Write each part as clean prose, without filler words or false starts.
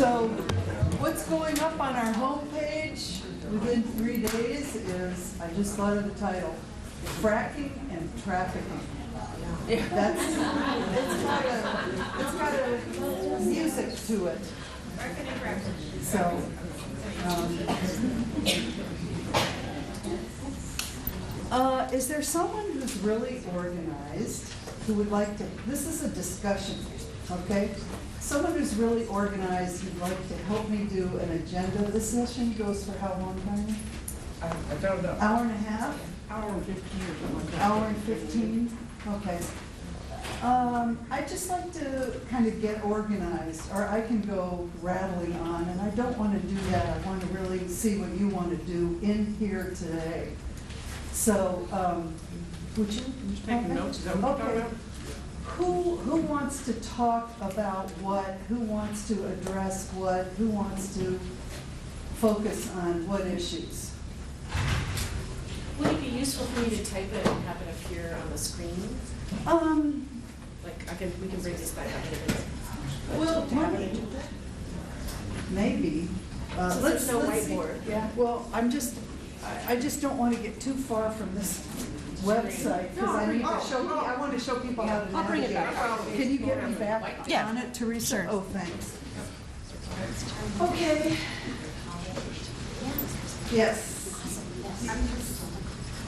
So what's going up on our homepage within 3 days is, I just thought of the title, Fracking and Trafficking. That's, it's got a music to it. So, is there someone who's really organized who would like to, this is a discussion, okay? Someone who's really organized who'd like to help me do an agenda. This session goes for how long, Diane? I don't know. Hour and a half? Hour and 15 or something like that. Hour and 15? Okay. I'd just like to kind of get organized, or I can go rattling on, and I don't want to do that. I want to really see what you want to do in here today. So, would you? Just taking notes, is that what you're talking about? Who wants to talk about what? Who wants to address what? Who wants to focus on what issues? Would it be useful for me to type it and have it appear on the screen? Like we can bring this back up. Well, maybe. There's no let's see. whiteboard. Yeah. Well, I just don't want to get too far from this website because I need to show. I want to show people how to navigate. I'll bring it back. Can you get me back on it, Teresa? Sure. Oh, thanks. Okay. Yes.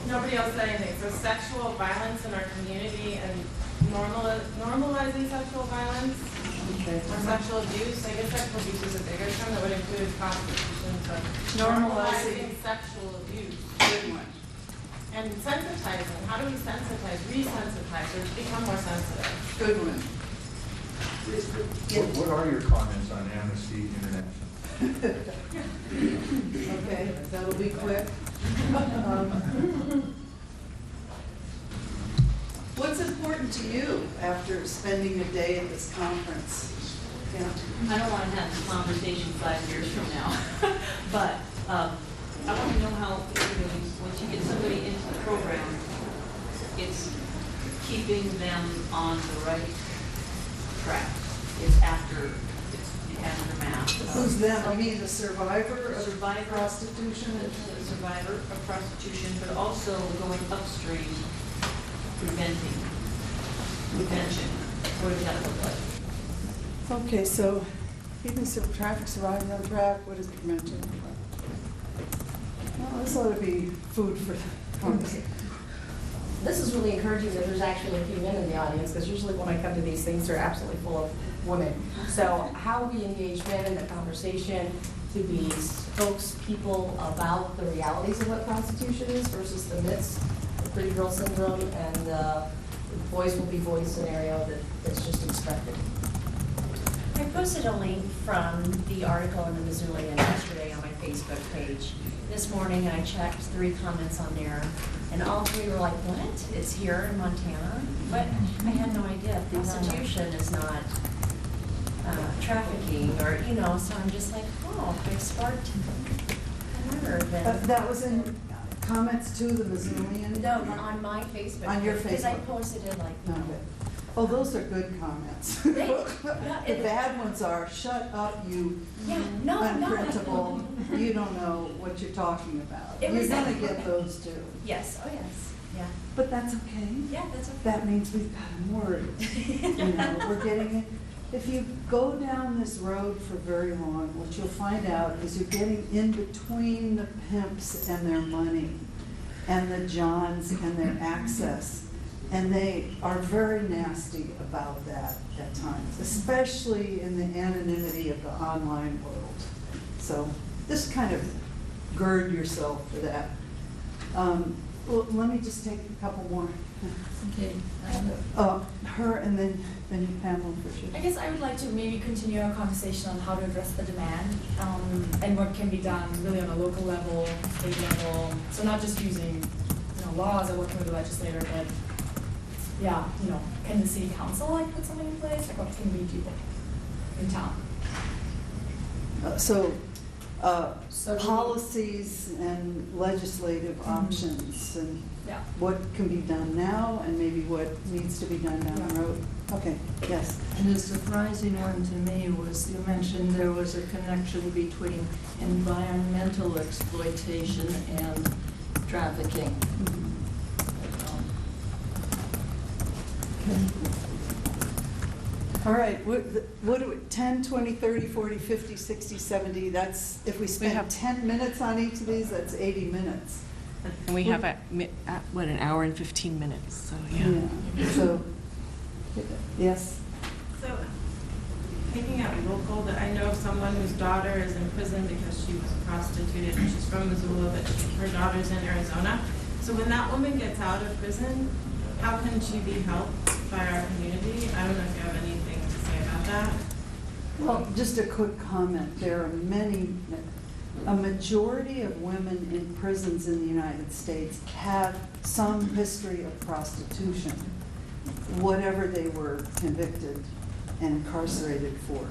Nobody else said anything. So sexual violence in our community and normalizing sexual violence Okay. or sexual abuse. I guess sexual abuse is a bigger term that would include prostitution. So Normalizing sexual abuse. Good one. And sensitizing. How do we sensitize, resensitize, or become more sensitive? Good one. What are your comments on Amnesty International? Okay, that'll be quick. What's important to you after spending a day at this conference? Yeah. I don't want to have this conversation 5 years from now, but I want to know how, once you get somebody into the program, it's keeping them on the right track. It's after math. Who's them? I mean, the survivor of Survivor, prostitution? the survivor of prostitution, but also going upstream, prevention. What does that look like? Okay, so keeping traffic survivors on track, what is prevention? Well, this ought to be food for conversation. This is really encouraging that there's actually a few men in the audience, because usually when I come to these things, they're absolutely full of women. So how we engage men in the conversation to be spokespeople about the realities of what prostitution is versus the myths, the pretty girl syndrome, and the boys will be boys scenario that's just expected. I posted a link from the article in the Missoulian yesterday on my Facebook page. This morning I checked 3 comments on there, and all 3 were like, what? It's here in Montana? But I had no idea. Prostitution is not trafficking, or, so I'm just like, oh, they sparked a nerve. That was in comments to the Missoulian? No, on my Facebook. On your Because I Facebook. posted it like, No. Oh, those are good comments. The bad ones are, shut up, you yeah, no, unprintable, you don't know what you're talking about. It You're was gonna that- get those too. Yes, oh yes, yeah. But that's okay. Yeah, that's okay. That means we've got them worried. We're getting it. If you go down this road for very long, what you'll find out is you're getting in between the pimps and their money and the Johns and their access. And they are very nasty about that at times, especially in the anonymity of the online world. So just kind of gird yourself for that. Well, let me just take a couple more. Okay. Her and then Pamela for sure. I guess I would like to maybe continue our conversation on how to address the demand and what can be done really on a local level, state level. So not just using laws or working with the legislator, but yeah, can the city council put something in place? Like what can we do in town? So policies and legislative options, and Yeah. what can be done now and maybe what needs to be done down the road. Okay, yes. And the surprising one to me was you mentioned there was a connection between environmental exploitation and trafficking. All right, what do we, 10, 20, 30, 40, 50, 60, 70, that's, if we spend have- 10 minutes on each of these, that's 80 minutes. And we have, what, an hour and 15 minutes, so, yeah. So, yes? So, taking out local, that I know of someone whose daughter is in prison because she was prostituted, and she's from Missoula, but her daughter's in Arizona. So when that woman gets out of prison, how can she be helped by our community? I don't know if you have anything to say about that. Well, just a quick comment. There are a majority of women in prisons in the United States have some history of prostitution, whatever they were convicted and incarcerated for.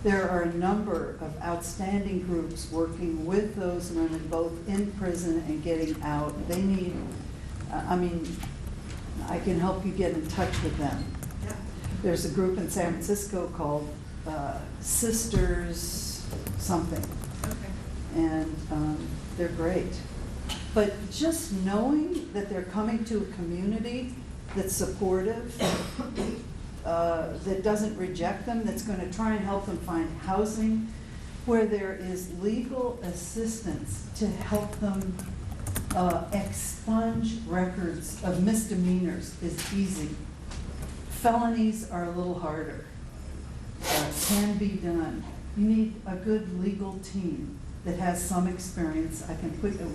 There are a number of outstanding groups working with those women, both in prison and getting out. They need, I can help you get in touch with them. Yeah. There's a group in San Francisco called Sisters something, Okay. and they're great. But just knowing that they're coming to a community that's supportive, that doesn't reject them, that's going to try and help them find housing, where there is legal assistance to help them expunge records of misdemeanors is easy. Felonies are a little harder. Can be done. You need a good legal team that has some experience.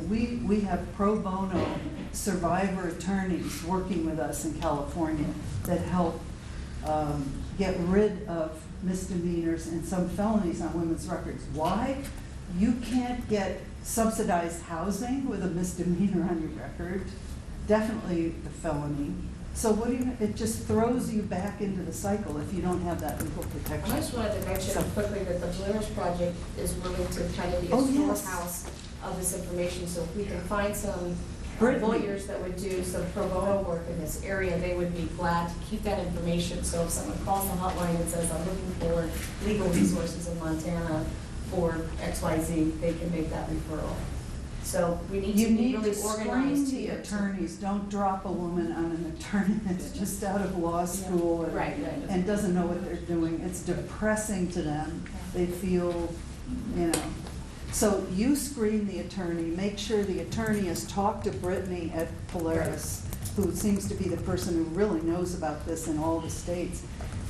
We have pro bono survivor attorneys working with us in California that help get rid of misdemeanors and some felonies on women's records. Why? You can't get subsidized housing with a misdemeanor on your record, definitely the felony. So it just throws you back into the cycle if you don't have that legal protection. I just wanted to mention quickly that the Bloomers Project is willing to kind of be a Oh, yes. storehouse of this information. So if we can find some Brittany. lawyers that would do some pro bono work in this area, they would be glad to keep that information. So if someone calls the hotline and says, I'm looking for legal resources in Montana for XYZ, they can make that referral. So we need You to be need really to organized screen the here. attorneys. Don't drop a woman on an attorney that's just out of law school Right. and doesn't know what they're doing. It's depressing to them. They feel, So you screen the attorney, make sure the attorney has talked to Brittany at Polaris, who seems to be the person who really knows about this in all the states,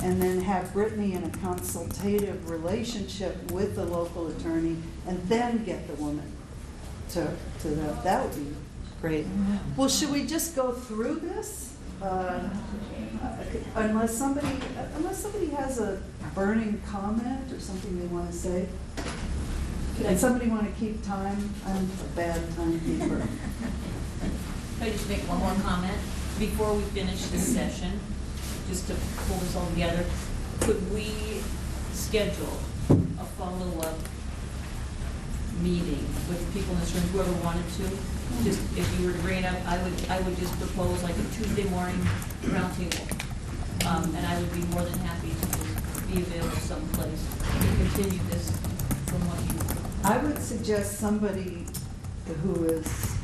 and then have Brittany in a consultative relationship with the local attorney, and then get the woman to that would be great. Well, should we just go through this? Unless somebody has a burning comment or something they want to say? And somebody want to keep time? I'm a bad timekeeper. Can I just make one more comment? Before we finish this session, just to pull this all together, could we schedule a follow-up meeting with people in this room, whoever wanted to? Just, if you were to bring it up, I would just propose like a Tuesday morning roundtable. And I would be more than happy to just be available someplace to continue this from what you. I would suggest somebody who is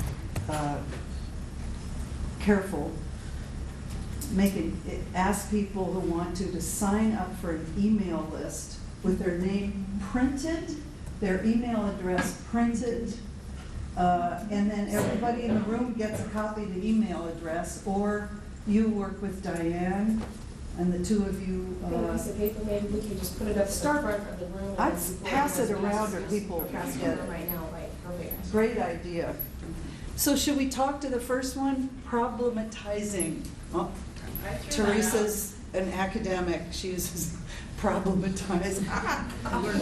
careful, ask people who want to sign up for an email list with their name printed, their email address printed, and then everybody in the room gets a copy of the email address, or you work with Diane, and the two of you. Piece of paper, maybe we can just put it up at the Start- front of the room. I'd and people pass can it around just or people pass it get around it. right now, right, perfect. Great idea. So should we talk to the first one? Problematizing. Oh, I threw that out. Teresa's an academic. She uses problematize.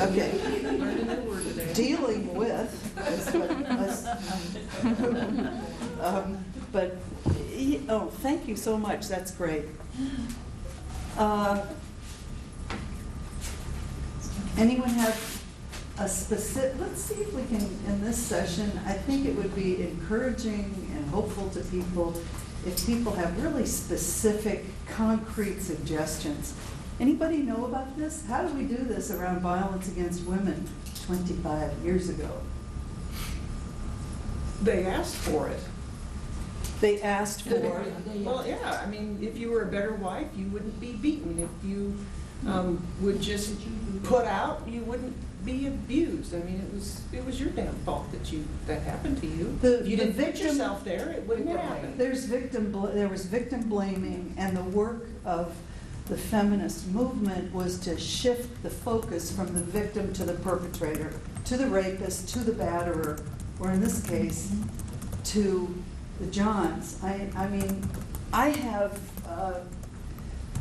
Okay. Learned a new word today. Dealing with. But, thank you so much. That's great. Anyone have let's see if we can, in this session, I think it would be encouraging and hopeful to people if people have really specific, concrete suggestions. Anybody know about this? How do we do this around violence against women 25 years ago? They asked for it. They asked for Well, yeah, I mean, if you were a better wife, you wouldn't be beaten. If you would just put out, you wouldn't be abused. I mean, it was your damn fault that happened to you. If you didn't put yourself there, it wouldn't have happened. there was victim blaming, and the work of the feminist movement was to shift the focus from the victim to the perpetrator, to the rapist, to the batterer, or in this case, to the Johns. I mean, I have,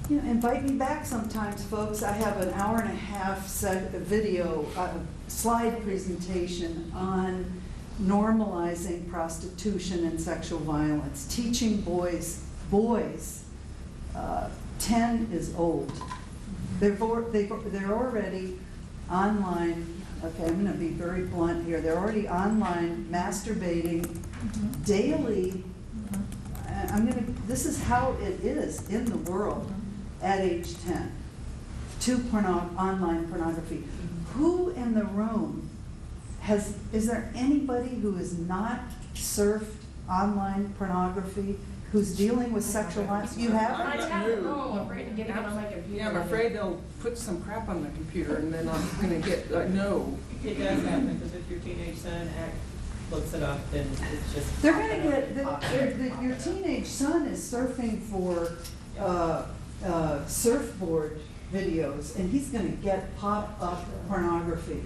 invite me back sometimes, folks. I have an hour and a half video, slide presentation on normalizing prostitution and sexual violence, teaching boys, 10 is old. They're already online. Okay, I'm going to be very blunt here. They're already online masturbating daily. This is how it is in the world at age 10 to online pornography. Who in the room is there anybody who has not surfed online pornography, who's dealing with sexual violence? You have? I have. No, I'm afraid of getting it on my computer. Yeah, I'm afraid they'll put some crap on the computer and then I'm going to get, no. It does happen, because if your teenage son looks it up, then it's just. They're going to get, your teenage son is surfing for surfboard videos, and he's going to get pop-up pornography.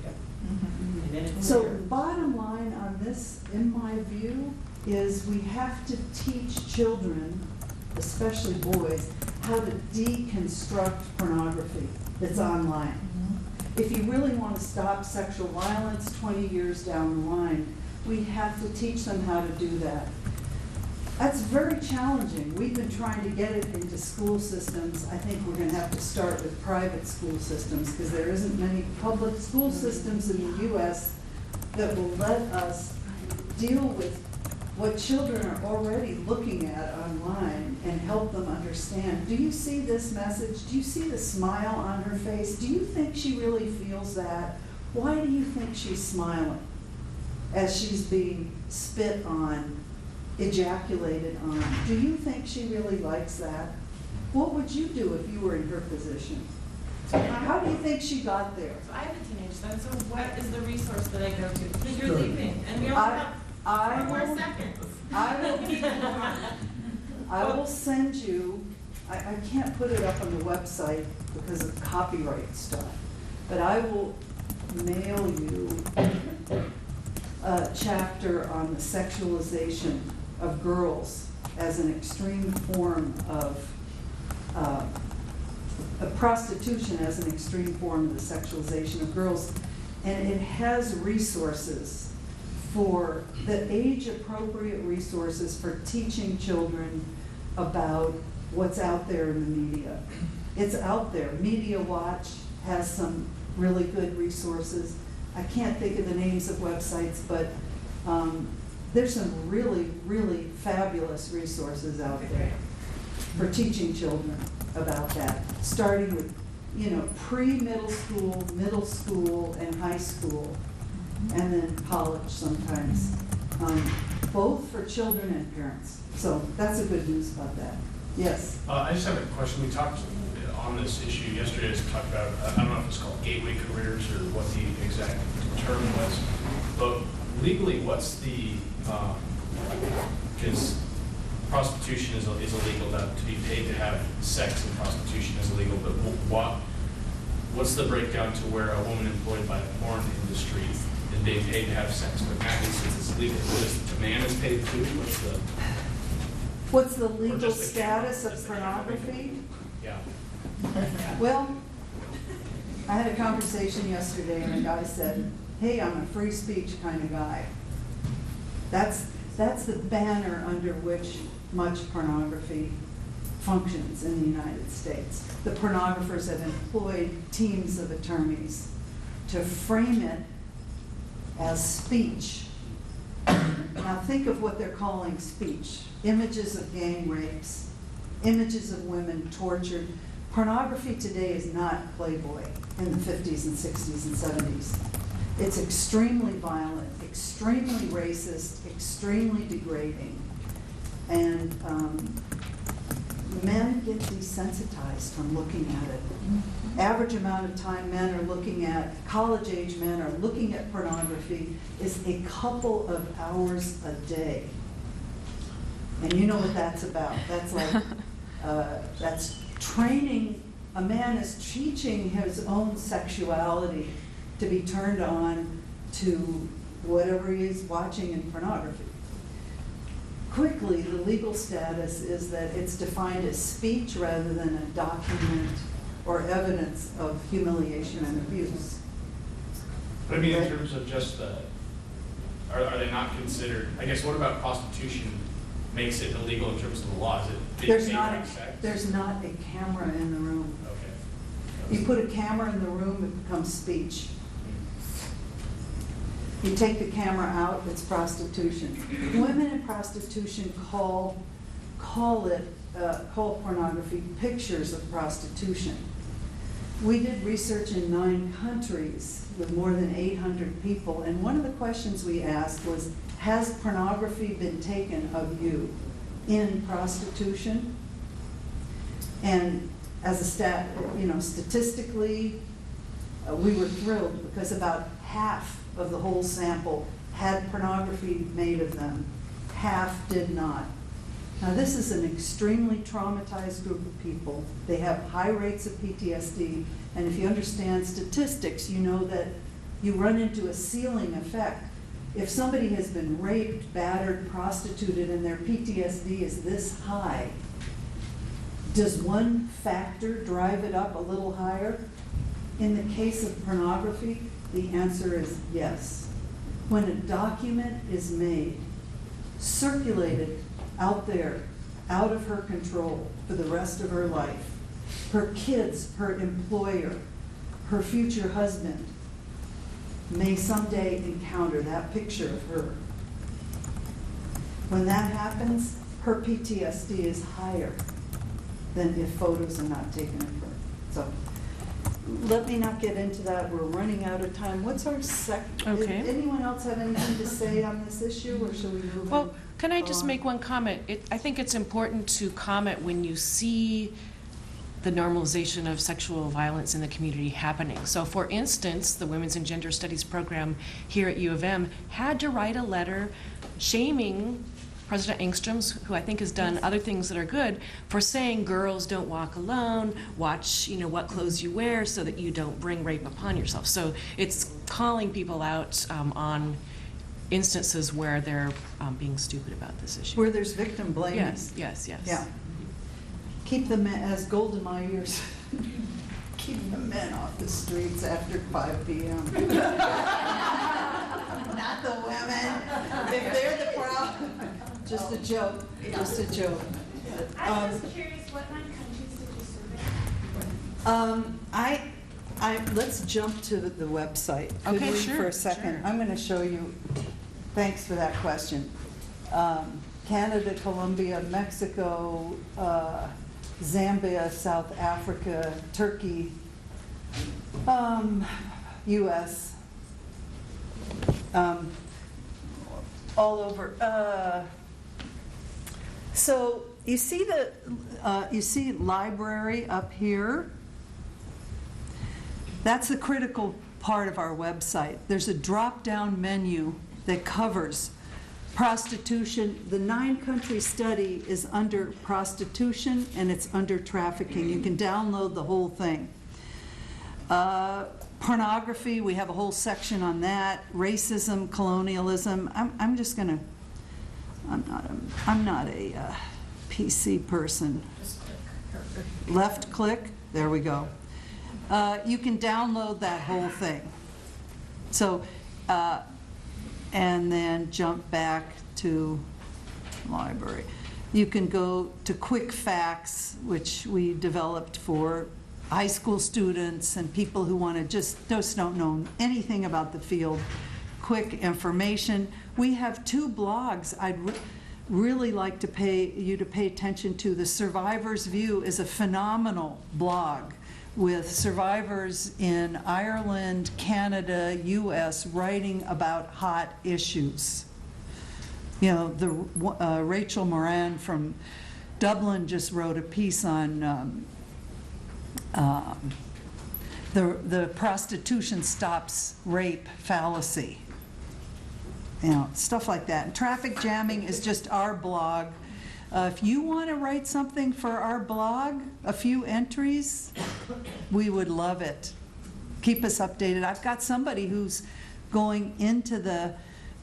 And then it's So weird. bottom line on this, in my view, is we have to teach children, especially boys, how to deconstruct pornography that's online. If you really want to stop sexual violence 20 years down the line, we have to teach them how to do that. That's very challenging. We've been trying to get it into school systems. I think we're going to have to start with private school systems, because there isn't many public school systems in the U.S. that will let us deal with what children are already looking at online and help them understand. Do you see this message? Do you see the smile on her face? Do you think she really feels that? Why do you think she's smiling as she's being spit on, ejaculated on? Do you think she really likes that? What would you do if you were in her position? How do you think she got there? So I have a teenage son, so what is the resource that I go to? Because you're leaving, and we only have I 4 more will- seconds. I will send you, I can't put it up on the website because of copyright stuff, but I will mail you a chapter on the sexualization of girls as an extreme form of prostitution, as an extreme form of the sexualization of girls. And it has resources for the age-appropriate resources for teaching children about what's out there in the media. It's out there. Media Watch has some really good resources. I can't think of the names of websites, but there's some really, really fabulous resources out there for teaching children about that, starting with, pre-middle school, middle school, and high school, and then college sometimes, both for children and parents. So that's the good news about that. Yes? I just have a question. We talked on this issue yesterday, just talked about, I don't know if it's called gateway careers or what the exact term was, but legally, what's the, because prostitution is illegal, to be paid to have sex in prostitution is illegal, but what's the breakdown to where a woman employed by the porn industry is being paid to have sex, but apparently since it's legal, the man is paid too? What's the legal status of pornography? Yeah. Well, I had a conversation yesterday and a guy said, hey, I'm a free speech kind of guy. That's the banner under which much pornography functions in the United States. The pornographers have employed teams of attorneys to frame it as speech. Now think of what they're calling speech. Images of gang rapes, images of women tortured. Pornography today is not Playboy in the 50s and 60s and 70s. It's extremely violent, extremely racist, extremely degrading. And men get desensitized from looking at it. Average amount of time men are looking at, college-age men are looking at pornography is a couple of hours a day. And you know what that's about. That's like, that's training, a man is teaching his own sexuality to be turned on to whatever he is watching in pornography. Quickly, the legal status is that it's defined as speech rather than a document or evidence of humiliation and abuse. But I mean, in terms of just the, are they not considered, I guess, what about prostitution makes it illegal in terms of the law? Is it There's dictate not, like sex? there's not a camera in the room. Okay. You put a camera in the room, it becomes speech. You take the camera out, it's prostitution. Women in prostitution call pornography pictures of prostitution. We did research in 9 countries with more than 800 people, and one of the questions we asked was, has pornography been taken of you in prostitution? And as a statistically, we were thrilled because about half of the whole sample had pornography made of them. Half did not. Now this is an extremely traumatized group of people. They have high rates of PTSD, and if you understand statistics, you know that you run into a ceiling effect. If somebody has been raped, battered, prostituted, and their PTSD is this high, does one factor drive it up a little higher? In the case of pornography, the answer is yes. When a document is made, circulated out there, out of her control for the rest of her life, her kids, her employer, her future husband may someday encounter that picture of her. When that happens, her PTSD is higher than if photos are not taken of her. So let me not get into that. We're running out of time. What's our Okay. Anyone else have anything to say on this issue, or shall we move on? Well, can I just make one comment? I think it's important to comment when you see the normalization of sexual violence in the community happening. So for instance, the Women's and Gender Studies program here at U of M had to write a letter shaming President Engström, who I think has done other things that are good, for saying girls don't walk alone, watch what clothes you wear so that you don't bring rape upon yourself. So it's calling people out on instances where they're being stupid about this issue. Where there's victim blaming. Yes. Yeah. Keep the men, as gold in my ears, keep the men off the streets after 5 p.m. Not the women. If they're the problem. Just a joke. Just a joke. I was curious, what 9 countries did you survey? Let's jump to the website. Could Okay, we, sure, for a second? sure. I'm going to show you. Thanks for that question. Canada, Colombia, Mexico, Zambia, South Africa, Turkey, U.S., all over. So you see library up here. That's the critical part of our website. There's a drop-down menu that covers prostitution. The 9-country study is under prostitution and it's under trafficking. You can download the whole thing. Pornography, we have a whole section on that. Racism, colonialism. I'm just gonna. I'm not a PC person. Left click. There we go. You can download that whole thing. So. And then jump back to library. You can go to Quick Facts, which we developed for high school students and people who want to just don't know anything about the field. quick information. We have 2 blogs I'd really like to pay attention to. The Survivor's View is a phenomenal blog with survivors in Ireland, Canada, US, writing about hot issues. You know, Rachel Moran from Dublin just wrote a piece on the prostitution stops rape fallacy. You know, stuff like that. And Traffic Jamming is just our blog. If you want to write something for our blog, a few entries, we would love it. Keep us updated. I've got somebody who's going into the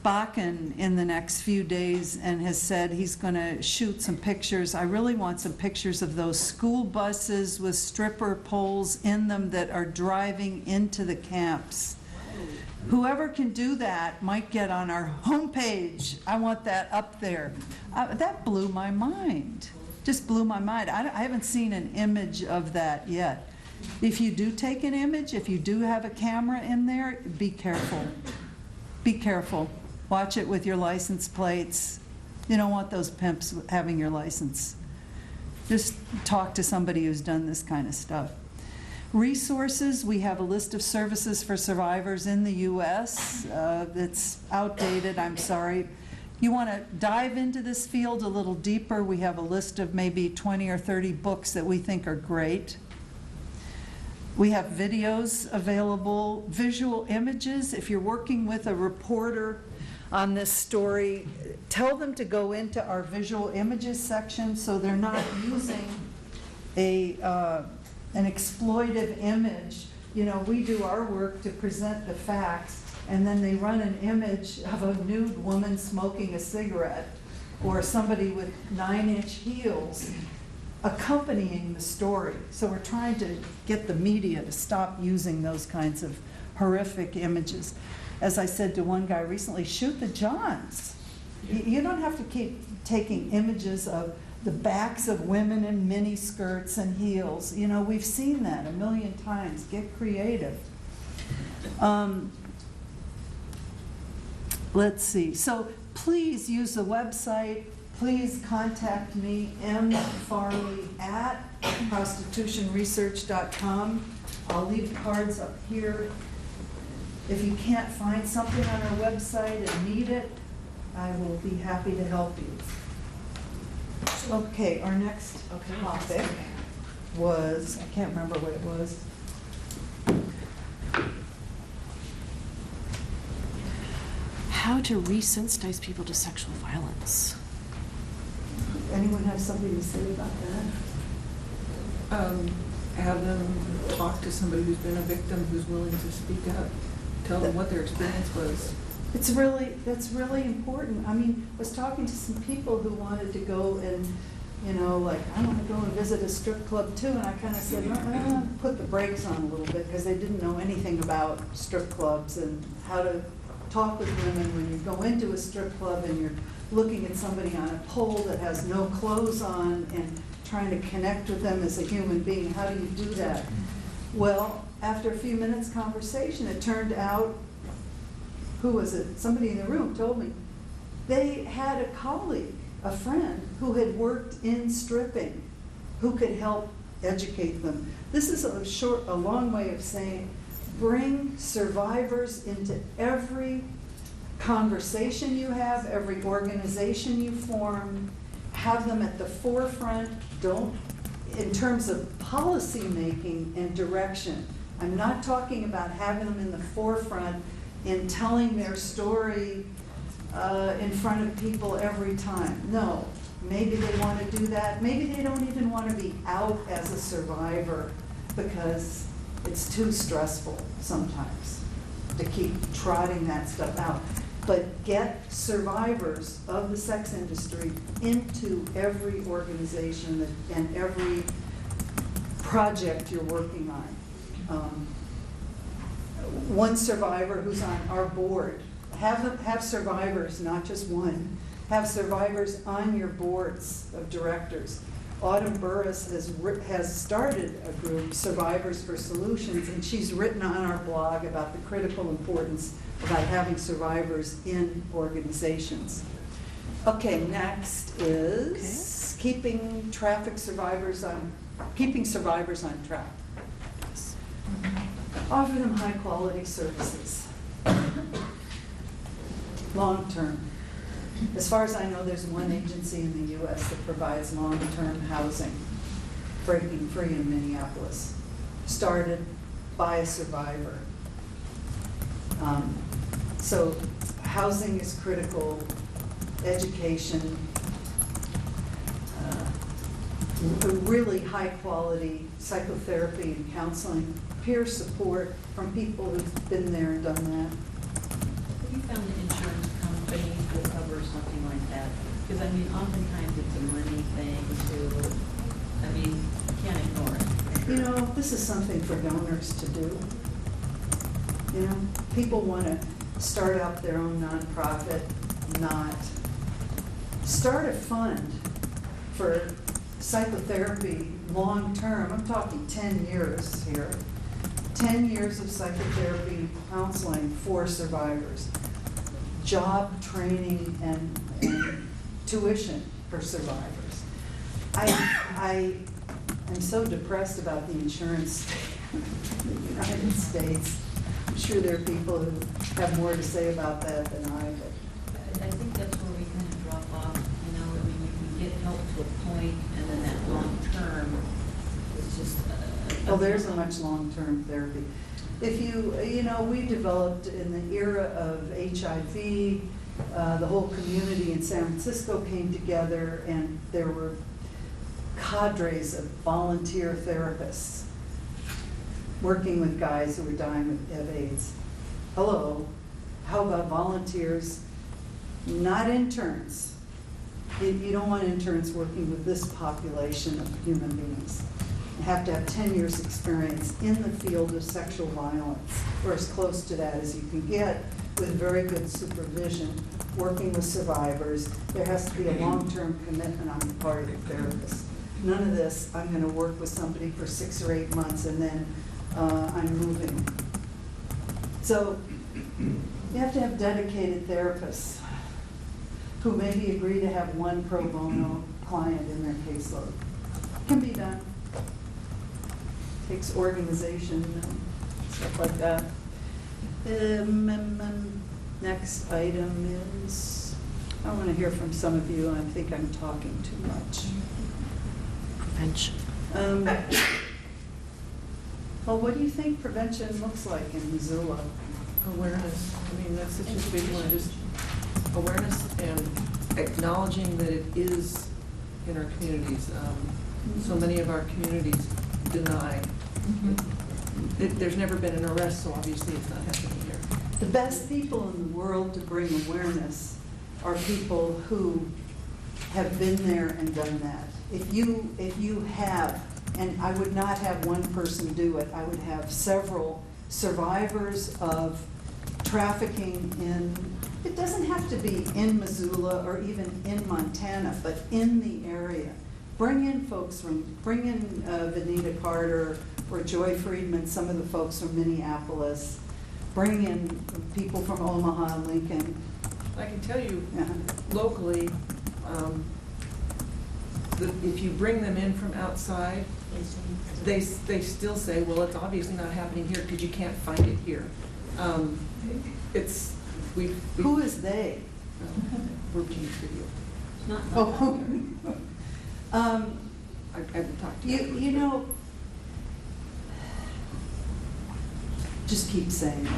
Bakken in the next few days and has said he's going to shoot some pictures. I really want some pictures of those school buses with stripper poles in them that are driving into the camps. Whoever can do that might get on our homepage. I want that up there. That blew my mind. Just blew my mind. I haven't seen an image of that yet. If you do take an image, if you do have a camera in there, be careful. Be careful. Watch it with your license plates. You don't want those pimps having your license. Just talk to somebody who's done this kind of stuff. Resources, we have a list of services for survivors in the U.S. That's outdated, I'm sorry. You want to dive into this field a little deeper, we have a list of maybe 20 or 30 books that we think are great. We have videos available, visual images. If you're working with a reporter on this story, tell them to go into our visual images section so they're not using an exploitive image. You know, we do our work to present the facts, and then they run an image of a nude woman smoking a cigarette or somebody with 9-inch heels accompanying the story. So we're trying to get the media to stop using those kinds of horrific images. As I said to one guy recently, shoot the Johns. You don't have to keep taking images of the backs of women in mini skirts and heels. You know, we've seen that a million times. Get creative. Let's see. So please use the website. Please contact me, mfarley@prostitutionresearch.com. I'll leave cards up here. If you can't find something on our website and need it, I will be happy to help you. Okay, our next topic was, I can't remember what it was. How to resensitize people to sexual violence. Anyone have something to say about that? Have them talk to somebody who's been a victim, who's willing to speak up, tell them what their experience was. That's really important. I mean, I was talking to some people who wanted to go and, you know, like, I want to go and visit a strip club too, and I kind of said, put the brakes on a little bit, because they didn't know anything about strip clubs and how to talk with women when you go into a strip club and you're looking at somebody on a pole that has no clothes on and trying to connect with them as a human being. How do you do that? Well, after a few minutes conversation, it turned out, who was it? Somebody in the room told me, they had a colleague, a friend, who had worked in stripping, who could help educate them. This is a long way of saying, bring survivors into every conversation you have, every organization you form, have them at the forefront. Don't, in terms of policy making and direction, I'm not talking about having them in the forefront in telling their story in front of people every time. No, maybe they want to do that. Maybe they don't even want to be out as a survivor because it's too stressful sometimes to keep trotting that stuff out. But get survivors of the sex industry into every organization and every project you're working on. One survivor who's on our board, have survivors, not just one, have survivors on your boards of directors. Autumn Burris has started a group, Survivors for Solutions, and she's written on our blog about the critical importance about having survivors in organizations. Okay, next is keeping survivors on track. Offer them high quality services. Long term. As far as I know, there's one agency in the US that provides long-term housing, breaking free in Minneapolis, started by a survivor. So housing is critical, education, really high quality psychotherapy and counseling, peer support from people who've been there and done that. Have you found that insurance companies will cover something like that? Because, I mean, oftentimes it's a money thing too. I mean, you can't ignore it. You know, this is something for donors to do. You know, people want to start up their own nonprofit, not start a fund for psychotherapy long-term. I'm talking 10 years here. 10 years of psychotherapy and counseling for survivors. Job training and tuition for survivors. I am so depressed about the insurance in the United States. I'm sure there are people who have more to say about that than I do. I think that's where we kind of drop off, you know, I mean, you can get help to a point, and then that long term, it's just. Well, there's a much long-term therapy. If you know, we developed in the era of HIV, the whole community in San Francisco came together, and there were cadres of volunteer therapists working with guys who were dying of AIDS. Hello, how about volunteers, not interns? You don't want interns working with this population of human beings. You have to have 10 years experience in the field of sexual violence, or as close to that as you can get, with very good supervision, working with survivors. There has to be a long-term commitment on the part of the therapist. None of this, I'm going to work with somebody for 6 or 8 months and then I'm moving. So you have to have dedicated therapists who maybe agree to have one pro bono client in their caseload. It can be done. Takes organization and stuff like that. Next item is, I want to hear from some of you. I think I'm talking too much. Prevention. Well, what do you think prevention looks like in Missoula? Awareness, I mean, that's such a big one, just awareness and acknowledging that it is in our communities. So many of our communities deny. There's never been an arrest, so obviously it's not happening here. The best people in the world to bring awareness are people who have been there and done that. If you have, and I would not have one person do it, I would have several survivors of trafficking in, it doesn't have to be in Missoula or even in Montana, but in the area. Bring in Vanita Carter or Joy Friedman, some of the folks from Minneapolis. Bring in people from Omaha and Lincoln. I can tell you, locally, if you bring them in from outside, they still say, well, it's obviously not happening here because you can't find it here. Who is they? We're being trivial. Oh. I haven't talked to you. You know, just keep saying it.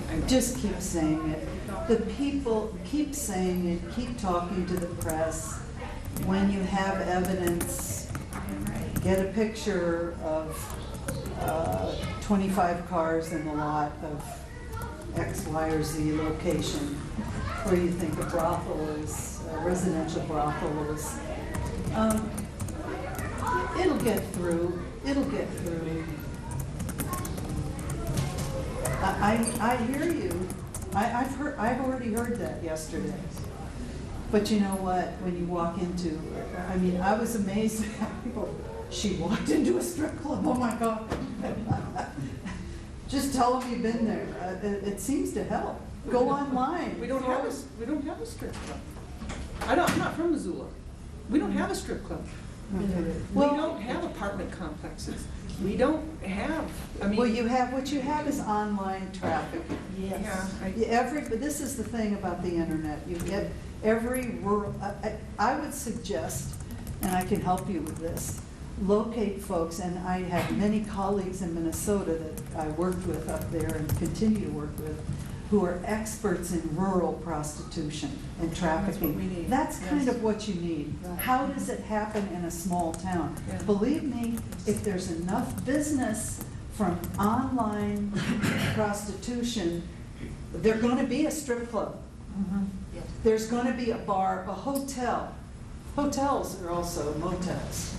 I know. Just keep saying it. The people keep saying it, keep talking to the press. When you have evidence, get a picture of 25 cars in the lot of X, Y, or Z location where you think a brothel is, a residential brothel is. It'll get through. It'll get through. I hear you. I've already heard that yesterday. But you know what? When you walk into I mean, I was amazed at how people, she walked into a strip club, oh my God. Just tell them you've been there. It seems to help. Go online. We don't have a strip club. I'm not from Missoula. We don't have a strip club. Okay. We don't have apartment complexes. We don't have, I mean. Well, what you have is online trafficking. Yes. But this is the thing about the internet. You get every rural, I would suggest, and I can help you with this, locate folks, and I have many colleagues in Minnesota that I worked with up there and continue to work with, who are experts in rural prostitution and trafficking. That's what we need. That's kind Yes. of what you need. Right. How does it happen in a small town? Yeah. Believe me, if there's enough business from online prostitution, there's gonna be a strip club. There's gonna be a bar, a hotel. Hotels are also motels.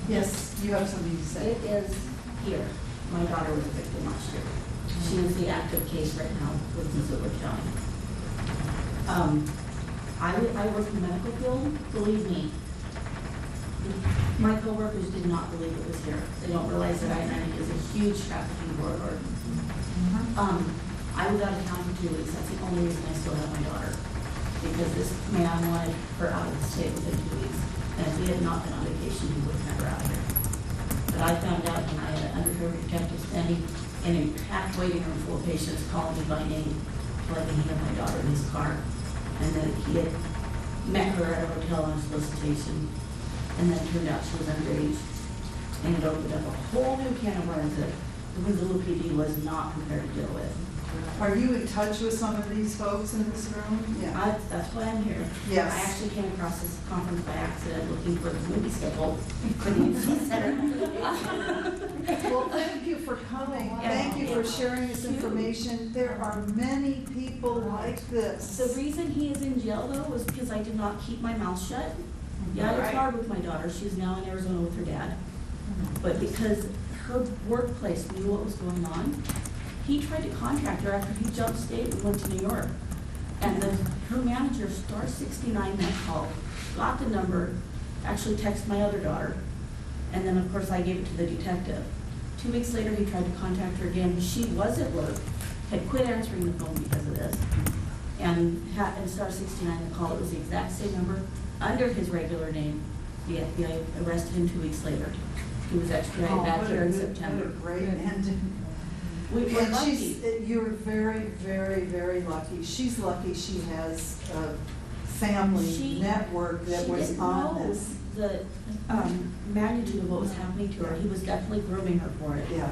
Yes, you have something to say. It is here. My daughter was a victim last year. She is the active case right now with Missoula County. I work in the medical field. Believe me, my coworkers did not believe it was here. They don't realize that I-90 is a huge trafficking corridor. I was out of town for 2 weeks. That's the only reason I still have my daughter. Because this man wanted her out of the state within 2 weeks. And if we had not been on vacation, he would have had her out here. But I found out when I had an undercover detective standing in a packed waiting room full of patients calling me by name, letting me have my daughter in his car. And then he had met her at a hotel on solicitation. And then it turned out she was underage. And it opened up a whole new can of worms that the Missoula PD was not prepared to deal with. Are you in touch with some of these folks in this room? Yeah. That's why I'm here. Yes. I actually came across this conference by accident looking for the movie schedule for the UC Center. Well, thank you for coming. Thank you for sharing this information. There are many people like this. The reason he is in jail though was because I did not keep my mouth shut. Yeah, it was hard with my daughter. She's now in Arizona with her dad. But because her workplace knew what was going on, he tried to contact her after he jumped state and went to New York. And her manager, star 69, that call, got the number, actually texted my other daughter. And then, of course, I gave it to the detective. 2 weeks later, he tried to contact her again. She was at work, had quit answering the phone because of this. And star 69, the call, it was the exact same number, under his regular name. The FBI arrested him 2 weeks later. He was extradited back here in September. What a great ending. We're lucky. You're very, very, very lucky. She's lucky she has a family network that was on this. She didn't know the magnitude of what was happening to her. He was definitely grooming her for it. Yeah.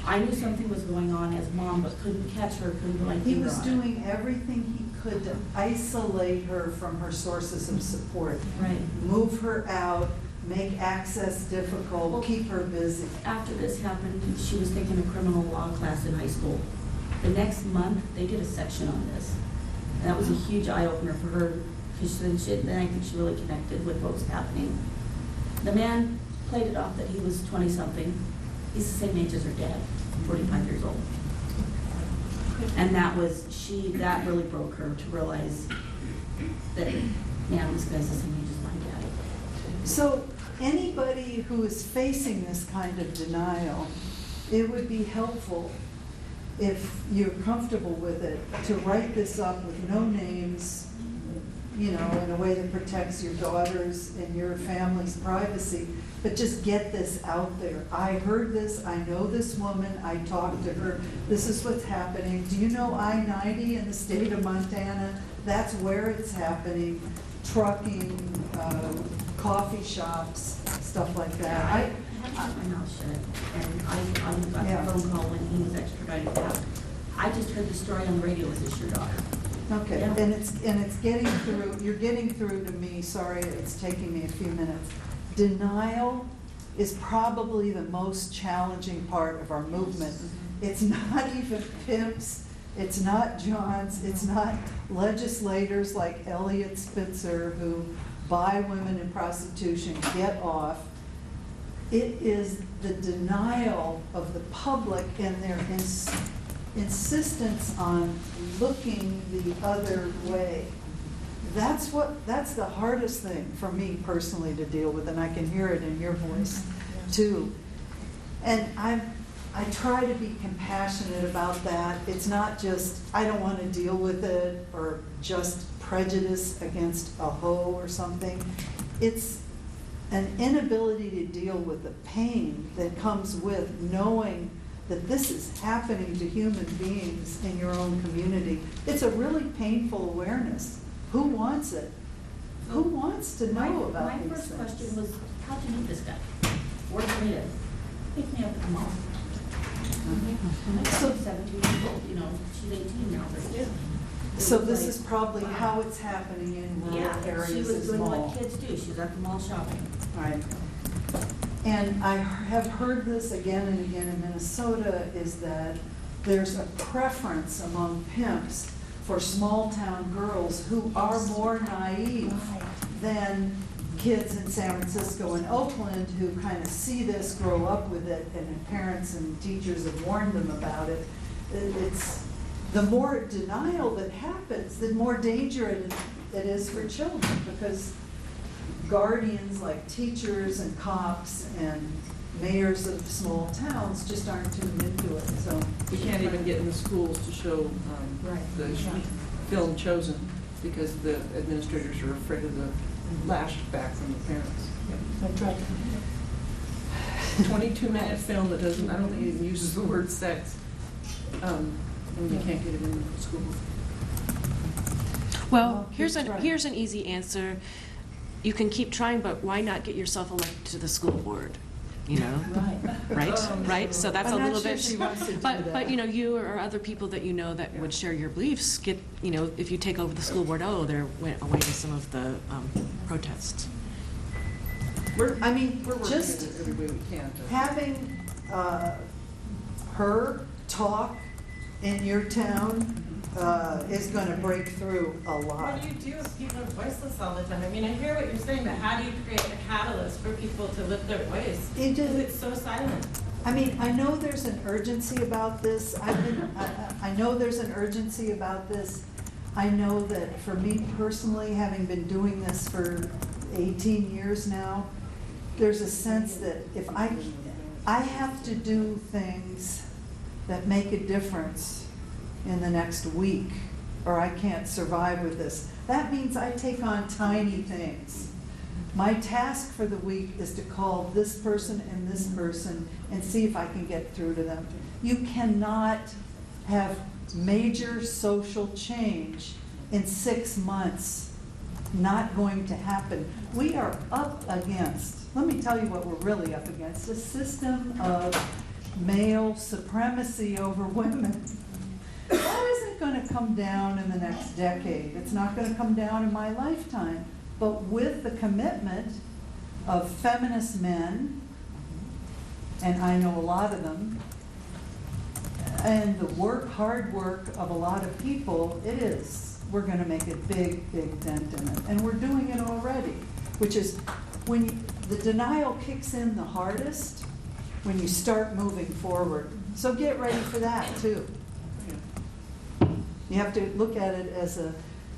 I knew something was going on as mom, but couldn't catch her, couldn't put my finger on it. He was doing everything he could to isolate her from her sources of support. Right. Move her out, make access difficult, Well, keep her busy. After this happened, she was taking a criminal law class in high school. The next month, they did a section on this. And that was a huge eye-opener for her, because then I think she really connected with what was happening. The man played it off that he was 20-something. He's the same age as her dad, 45 years old. And that really broke her to realize that, man, this guy's the same age as my dad. So anybody who is facing this kind of denial, it would be helpful, if you're comfortable with it, to write this up with no names, you know, in a way that protects your daughter's and your family's privacy, but just get this out there. I heard this, I know this woman, I talked to her, this is what's happening. Do you know I-90 in the state of Montana? That's where it's happening. Trucking, coffee shops, stuff like that. I had my mouth shut, and I got the phone call when he was extradited back. I just heard the story on the radio. Is this your daughter? Okay, Yeah. and it's getting through, you're getting through to me, sorry, it's taking me a few minutes. Denial is probably the most challenging part of our movement. It's not even pimps, it's not Johns, it's not legislators like Elliot Spitzer who buy women in prostitution, get off. It is the denial of the public and their insistence on looking the other way. that's the hardest thing for me personally to deal with, and I can hear it in your voice too. And I try to be compassionate about that. It's not just, I don't want to deal with it, or just prejudice against a hoe or something. It's an inability to deal with the pain that comes with knowing that this is happening to human beings in your own community. It's a really painful awareness. Who wants it? Who wants to know about these things? My first question was, how'd you meet this guy? Where'd you meet him? Picked me up at the mall. I'm 17 years old, you know, she's 18 now, but still. So this is probably how it's happening in rural Yeah, areas she was as doing well. what kids do, she was at the mall shopping. Right. And I have heard this again and again in Minnesota, is that there's a preference among pimps for small-town girls who are more naive than kids in San Francisco and Oakland who kind of see this, grow up with it, and parents and teachers have warned them about it. It's the more denial that happens, the more danger it is for children, because guardians like teachers and cops and mayors of small towns just aren't tuned into it. So We can't even get in the schools to show the film Chosen because the administrators are afraid of the lash back from the parents. 22-minute film that doesn't, I don't think it even uses the word sex. And you can't get it in the school. Well, here's an easy answer. You can keep trying, but why not get yourself elected to the school board? You know, right. So that's I'm a not little sure bit. she wants to do that. But you know, you or other people that you know that would share your beliefs get. You know, if you take over the school board, there went away to some of the protests. We're working just it every way we can. having her talk in your town is going to break through a lot. What do you do if people are voiceless all the time? I mean, I hear what you're saying, but how do you create a catalyst for people to lift their voice? Because it's so silent. I mean, I know there's an urgency about this. I know there's an urgency about this. I know that for me personally, having been doing this for 18 years now, there's a sense that if I have to do things that make a difference in the next week, or I can't survive with this. That means I take on tiny things. My task for the week is to call this person and this person and see if I can get through to them. You cannot have major social change in 6 months. Not going to happen. We are up against, let me tell you what we're really up against, a system of male supremacy over women. That isn't going to come down in the next decade. It's not going to come down in my lifetime. But with the commitment of feminist men, and I know a lot of them, and the hard work of a lot of people, we're going to make a big, big dent in it. And we're doing it already, which is when the denial kicks in the hardest, when you start moving forward. So get ready for that too. You have to look at it as a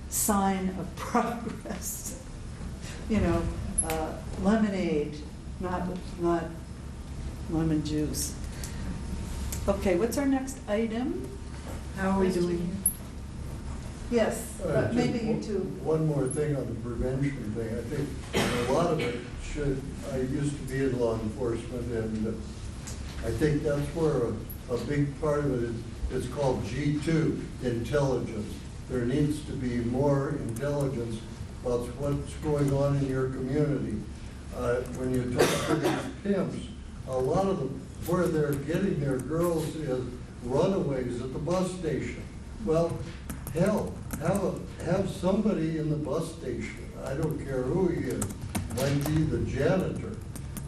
sign of progress. You know, lemonade, not lemon juice. Okay, what's our next item? How are we doing? Yes, maybe you too. One more thing on the prevention thing. I think a lot of it I used to be in law enforcement, and I think that's where a big part of it is. It's called G2, intelligence. There needs to be more intelligence about what's going on in your community. When you talk to these pimps, a lot of them, where they're getting their girls is runaways at the bus station. Well, hell, have somebody in the bus station, I don't care who he is, might be the janitor,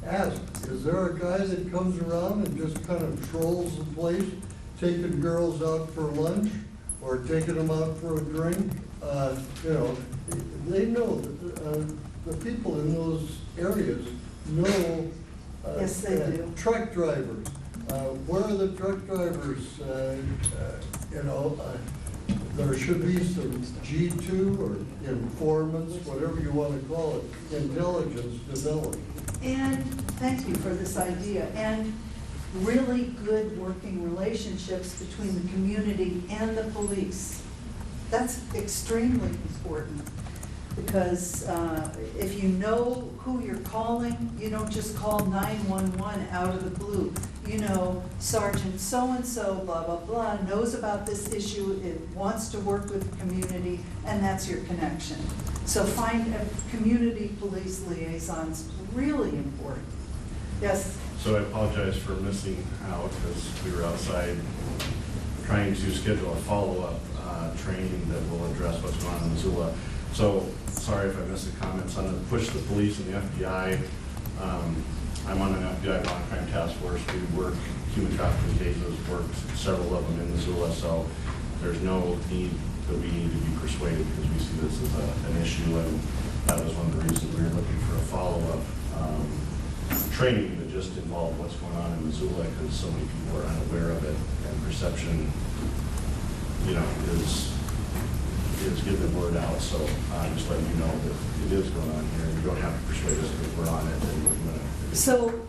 ask, is there a guy that comes around and just kind of trolls the place, taking girls out for lunch or taking them out for a drink? You know, they know that the people in those areas know. Yes, they do. Truck drivers. Where are the truck drivers? You know, there should be some G2 or informants, whatever you want to call it, intelligence developed. And thank you for this idea. And really good working relationships between the community and the police. That's extremely important, because if you know who you're calling, you don't just call 911 out of the blue. You know, Sergeant so-and-so, blah, blah, blah, knows about this issue, it wants to work with the community, and that's your connection. So find a community police liaisons, really important. Yes? So I apologize for missing out because we were outside trying to schedule a follow-up training that will address what's going on in Missoula. So sorry if I missed the comments on the push the police and the FBI. I'm on an FBI violent crime task force. We work human trafficking cases, worked several of them in Missoula, so there's no need that we need to be persuaded because we see this as an issue, and that was one of the reasons we were looking for a follow-up training that just involved what's going on in Missoula, because so many people are unaware of it, and perception, you know, is getting the word out. So I'm just letting you know that it is going on here, and you don't have to persuade us because we're on it, and we're going to. So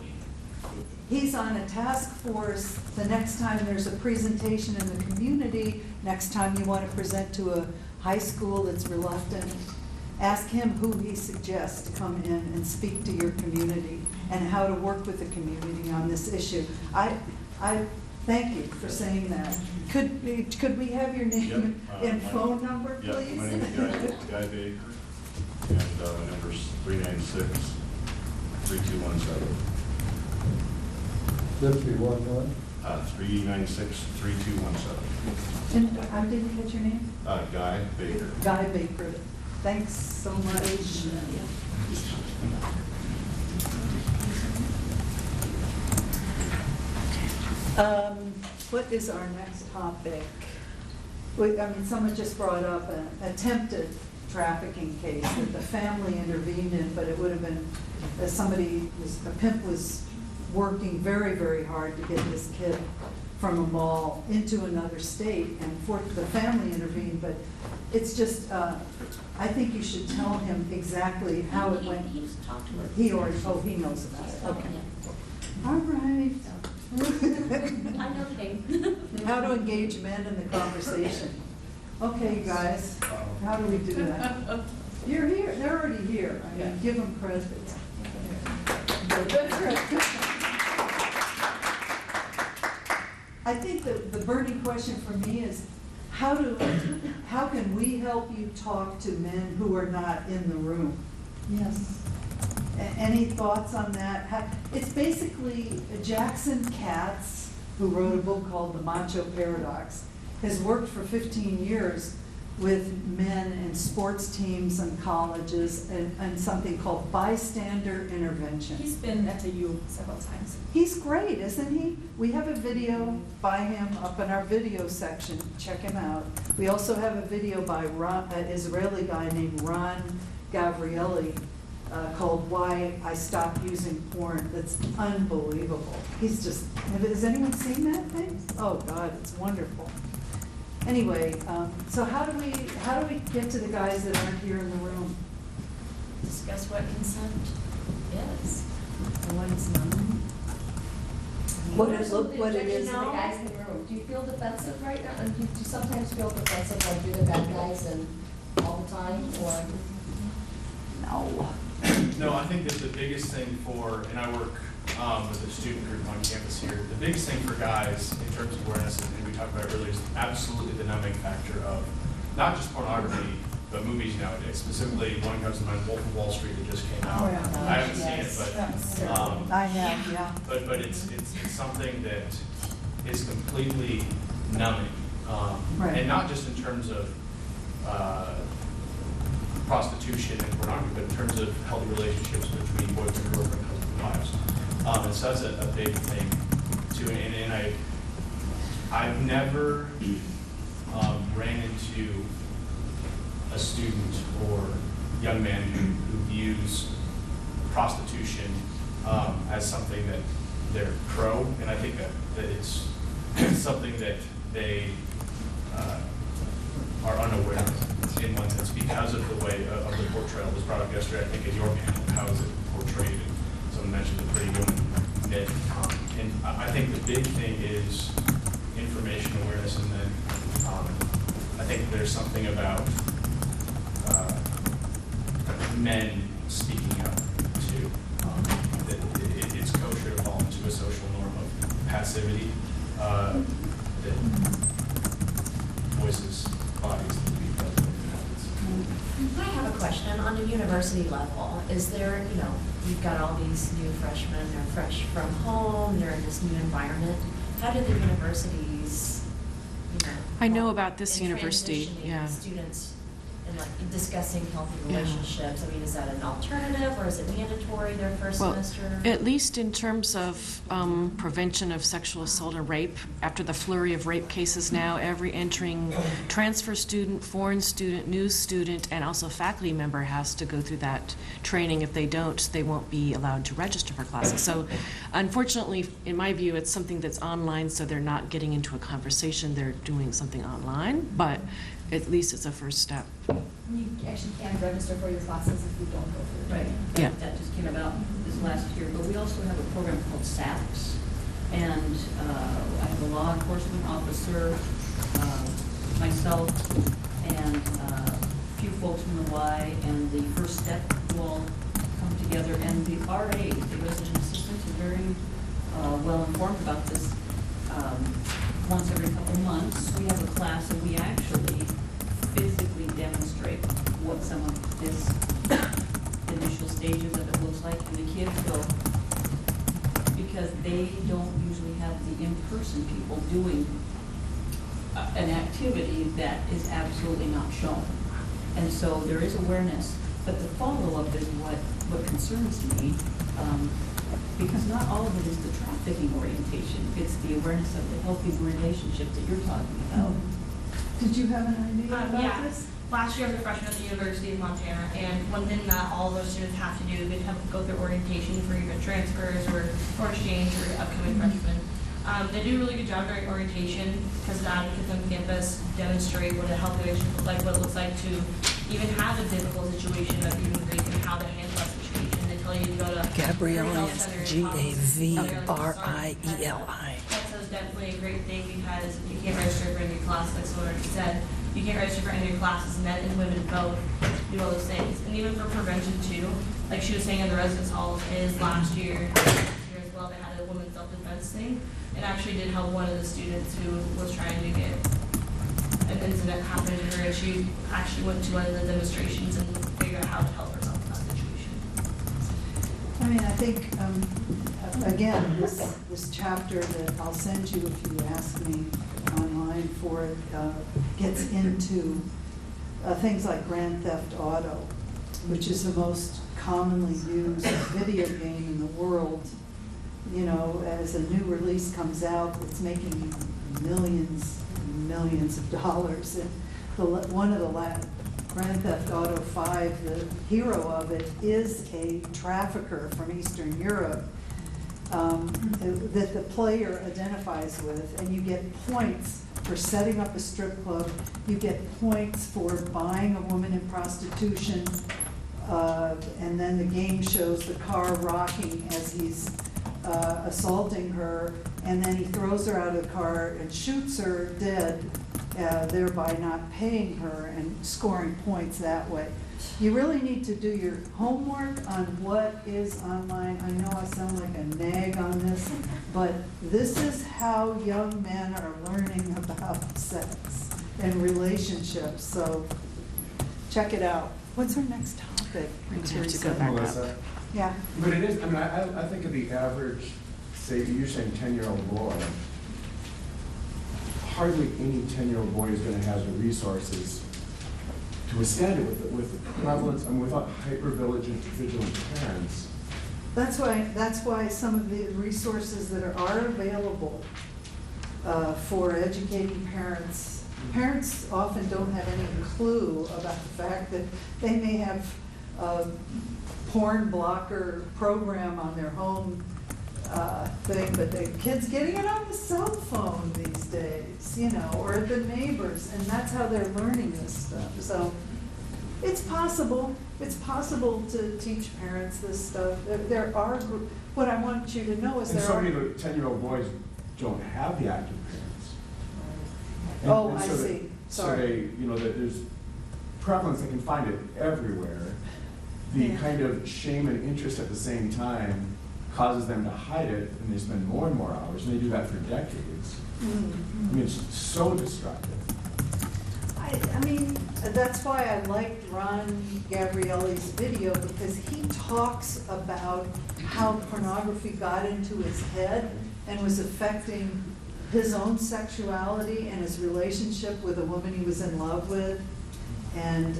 he's on a task force. The next time there's a presentation in the community, next time you want to present to a high school that's reluctant, ask him who he suggests to come in and speak to your community and how to work with the community on this issue. I thank you for saying that. Could we have your name and phone number, please? Yeah, my name is Guy Baker, and my number's 396-3217. 51 396-3217. And I didn't catch your name? Guy Baker. Guy Baker. Thanks so much. What is our next topic? I mean, someone just brought up an attempted trafficking case that the family intervened in, but it would have been, a pimp was working very, very hard to get this kid from a mall into another state, and the family intervened, but it's just, I think you should tell him exactly how it went. He's talked to her. He knows about it, okay. All right. I know the name. How to engage men in the conversation. Okay, you guys, how do we do that? You're here, they're already here. I mean, give them credit. I think the burning question for me is, how can we help you talk to men who are not in the room? Yes. Any thoughts on that? It's basically Jackson Katz, who wrote a book called The Macho Paradox, has worked for 15 years with men in sports teams and colleges and something called bystander intervention. He's been at the U several times. He's great, isn't he? We have a video by him up in our video section. Check him out. We also have a video by an Israeli guy named Ron Gavrieli called Why I Stopped Using Porn. That's unbelievable. He's just, has anyone seen that thing? Oh God, it's wonderful. Anyway, so how do we get to the guys that aren't here in the room? Discuss what consent is and what it's not. What it is To the now? guys in the room. Do you feel defensive right now? Do you sometimes feel defensive, like you're the bad guys and all the time, or? No. No, I think that the biggest thing and I work with a student group on campus here, the biggest thing for guys in terms of awareness, and we talked about it earlier, is absolutely the numbing factor of not just pornography, but movies nowadays. Specifically, one comes to mind, Wolf of Wall Street, that just came out. Oh, yeah. I haven't seen it, but I have, yeah. But it's something that is completely numbing, Right. and not just in terms of prostitution and pornography, but in terms of healthy relationships between boys and girlfriend, husband and wives. And so that's a big thing too. And I've never ran into a student or young man who views prostitution as something that they're pro, and I think that it's something that they are unaware in one sense because of the way of the portrayal was brought up yesterday. I think in your panel, how is it portrayed? And someone mentioned the pretty woman myth. And I think the big thing is information awareness, and then I think there's something about men speaking out too. That it's kosher to fall into a social norm of passivity that voices bodies that we I have a question. On a university level, is there, you've got all these new freshmen, they're fresh from home, they're in this new environment. How do the universities, I know about this in university, transitioning yeah. students and like discussing healthy relationships? I mean, is that an alternative or is it mandatory their first semester? At least in terms of prevention of sexual assault and rape, after the flurry of rape cases now, every entering transfer student, foreign student, new student, and also faculty member has to go through that training. If they don't, they won't be allowed to register for classes. So unfortunately, in my view, it's something that's online, so they're not getting into a conversation, they're doing something online, but at least it's a first step. You actually can register for your classes if you don't go through it. Right. Yeah. That just came about this last year, but we also have a program called SAPS, and I have a law enforcement officer, myself, and a few folks from the Y, and the first step will all come together, and the RA, the resident assistants, are very well informed about this. Once every couple months, we have a class, and we actually physically demonstrate what some of this initial stages of it looks like, and the kids go, because they don't usually have the in-person people doing an activity that is absolutely not shown. And so there is awareness, but the follow-up is what concerns me, because not all of it is the trafficking orientation. It's the awareness of the healthy relationship that you're talking about. Did you have an idea about this? Last year I was a freshman at the University of Montana, and one thing that all those students have to do, they have to go through orientation for either transfers or exchange or upcoming freshmen. They do a really good job during orientation because the advocates on campus demonstrate what a healthy relationship looks like, what it looks like to even have a difficult situation of even grief and how to handle that situation. They tell you to go to Gabrielle is Gabrieli. So it's definitely a great thing because you can't register for any class, like someone said. You can't register for any of your classes, and men and women both do all those things. And even for prevention too, like she was saying in the residence halls, is last year as well, they had a women's self-defense thing. It actually did help one of the students who was trying to get an incident happen to her, and she actually went to one of the demonstrations and figured out how to help herself in that situation. I mean, I think, again, this chapter that I'll send you if you ask me online for it, gets into things like Grand Theft Auto, which is the most commonly used video game in the world. You know, as a new release comes out, it's making millions and millions of dollars. And Grand Theft Auto 5, the hero of it is a trafficker from Eastern Europe that the player identifies with, and you get points for setting up a strip club, you get points for buying a woman in prostitution, and then the game shows the car rocking as he's assaulting her, and then he throws her out of the car and shoots her dead, thereby not paying her and scoring points that way. You really need to do your homework on what is online. I know I sound like a nag on this, but this is how young men are learning about sex and relationships, so check it out. What's our next topic? We're going to have to go back Melissa? up. Yeah. But it is, I mean, I think of the average, say, you're saying 10-year-old boy, hardly any 10-year-old boy is going to have the resources to withstand it with the prevalence and without vigilant parents. That's why some of the resources that are available for educating parents. Parents often don't have any clue about the fact that they may have a porn blocker program on their home thing, but the kid's getting it on the cell phone these days. house, you know, or the neighbors, and that's how they're learning this stuff. So it's possible to teach parents this stuff. There are, what I want you to know is And there so are. many of the 10-year-old boys don't have the active parents. Oh, And I so see. So Sorry. they, you know, that there's prevalence, they can find it everywhere. The Yeah. kind of shame and interest at the same time causes them to hide it, and they spend more and more hours, and they do that for decades. I mean, it's so destructive. I mean, that's why I liked Ron Gabrielli's video, because he talks about how pornography got into his head and was affecting his own sexuality and his relationship with a woman he was in love with. And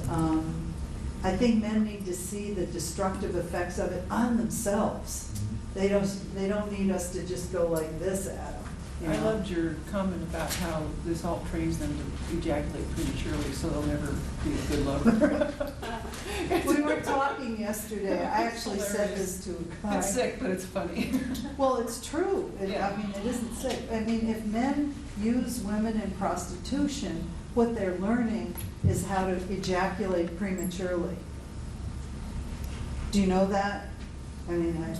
I think men need to see the destructive effects of it on themselves. They don't need us to just go like this at them. You I know? loved your comment about how this all trains them to ejaculate prematurely, so they'll never be a good lover. We were talking yesterday, I actually said this to a guy. It's sick, but it's funny. Well, it's true. Yeah. I mean, it isn't sick. I mean, if men use women in prostitution, what they're learning is how to ejaculate prematurely. Do you know that? I mean,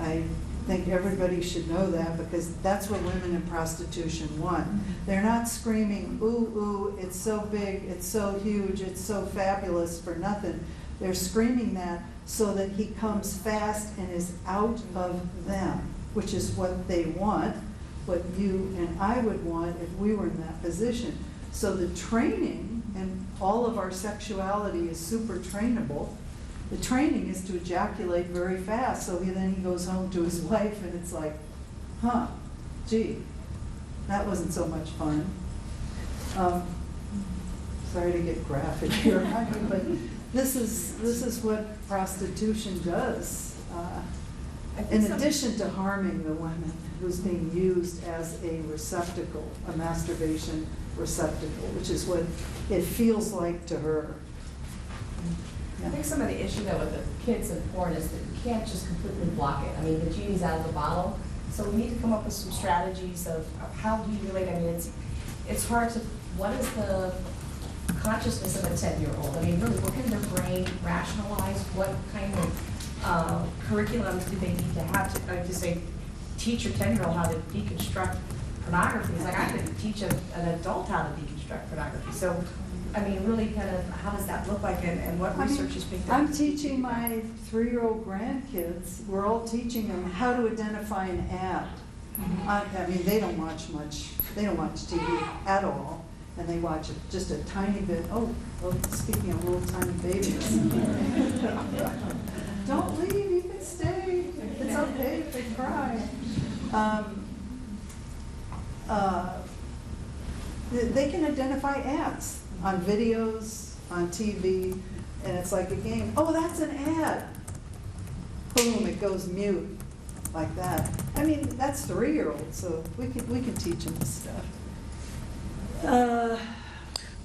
I think everybody should know that, because that's what women in prostitution want. They're not screaming, ooh, ooh, it's so big, it's so huge, it's so fabulous for nothing. They're screaming that so that he comes fast and is out of them, which is what they want, what you and I would want if we were in that position. So the training, and all of our sexuality is super trainable, the training is to ejaculate very fast, so then he goes home to his wife and it's like, huh, gee, that wasn't so much fun. Sorry to get graphic here, but this is what prostitution does. In addition to harming the woman who's being used as a receptacle, a masturbation receptacle, which is what it feels like to her. I think some of the issue though with the kids and porn is that you can't just completely block it. I mean, the genie's out of the bottle. So we need to come up with some strategies of how do you relate. I mean, it's hard to, what is the consciousness of a 10-year-old? I mean, really, what can their brain rationalize? What kind of curriculum do they need to have to say, teach your 10-year-old how to deconstruct pornography? It's like I could teach an adult how to deconstruct pornography. So I mean, really kind of, how does that look like, and what research is being done? I'm teaching my 3-year-old grandkids, we're all teaching them how to identify an ad. I mean, they don't watch TV at all, and they watch just a tiny bit. Oh, well, speaking of little tiny babies. Don't leave, you can stay. It's okay if they cry. They can identify ads on videos, on TV, and it's like a game. Oh, that's an ad. Boom, it goes mute, like that. I mean, that's 3-year-olds, so we can teach them this stuff.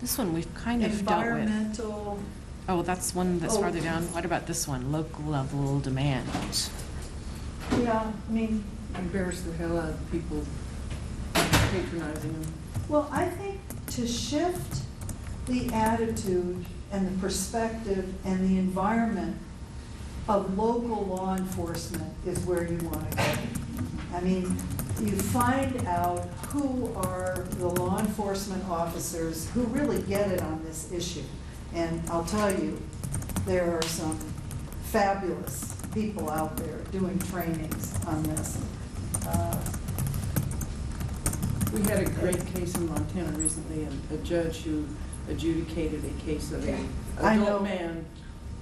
This one we've kind of dealt with. Environmental. Oh, that's one that's Oh. farther down. What about this one? Local level demand. Yeah, I mean, Embarrass the hell out of people patronizing them. well, I think to shift the attitude and the perspective and the environment of local law enforcement is where you want to go. I mean, you find out who are the law enforcement officers who really get it on this issue. And I'll tell you, there are some fabulous people out there doing trainings on this. We had a great case in Montana recently, a judge who adjudicated a case of an I know. adult man,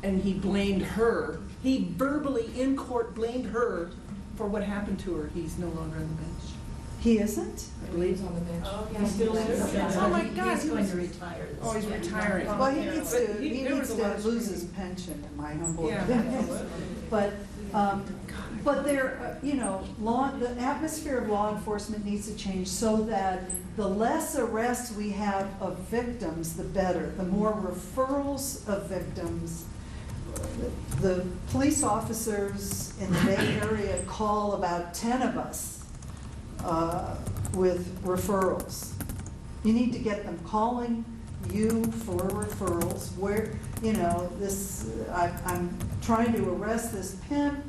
and he blamed her. He verbally in court blamed her for what happened to her. He's no longer on the bench. He isn't? I believe. on the bench. Oh, He still is. Oh my God, He's going to retire. Oh, he's retiring. Well, he needs to, But he there needs was a lot to of lose his screaming. pension, in my humble Yeah, opinion. absolutely. But there, you know, the atmosphere of law enforcement needs to change so that the less arrests we have of victims, the better. The more referrals of victims. The police officers in the Bay Area call about 10 of us with referrals. You need to get them calling you for referrals, where, you know, this, I'm trying to arrest this pimp.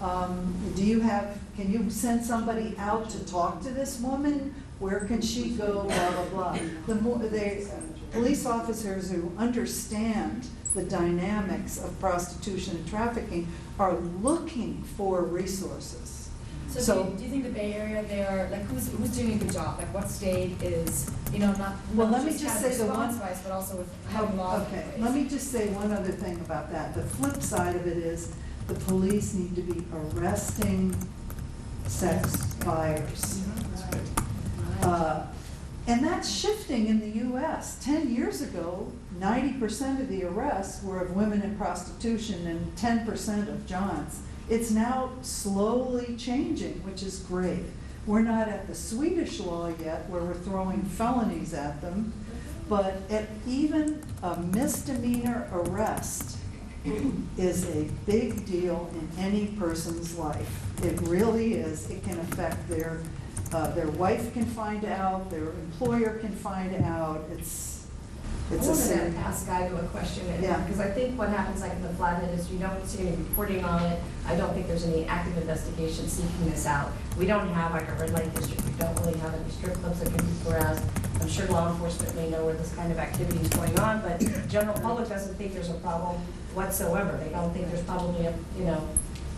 Can you send somebody out to talk to this woman? Where can she go, blah, blah, blah. Police officers who understand the dynamics of prostitution and trafficking are looking for resources. So do you think the Bay Area, they are, like, who's doing a good job? Like, what state is, you know, not Let me just just kind of say the one. response-wise, but also with having laws in Okay, place? let me just say one other thing about that. The flip side of it is the police need to be arresting sex buyers. And that's shifting in the US. 10 years ago, 90% of the arrests were of women in prostitution and 10% of Johns. It's now slowly changing, which is great. We're not at the Swedish law yet, where we're throwing felonies at them, but even a misdemeanor arrest is a big deal in any person's life. It really is. It can affect their wife can find out, their employer can find out. It's I a wanted sin. to ask Guy a question, Yeah. because I think what happens like in the Flathead is you don't see any reporting on it. I don't think there's any active investigation seeking this out. We don't have like a red light district. We don't really have any strip clubs that can be harassed. I'm sure law enforcement may know where this kind of activity is going on, but the general public doesn't think there's a problem whatsoever. They don't think there's probably a, you know,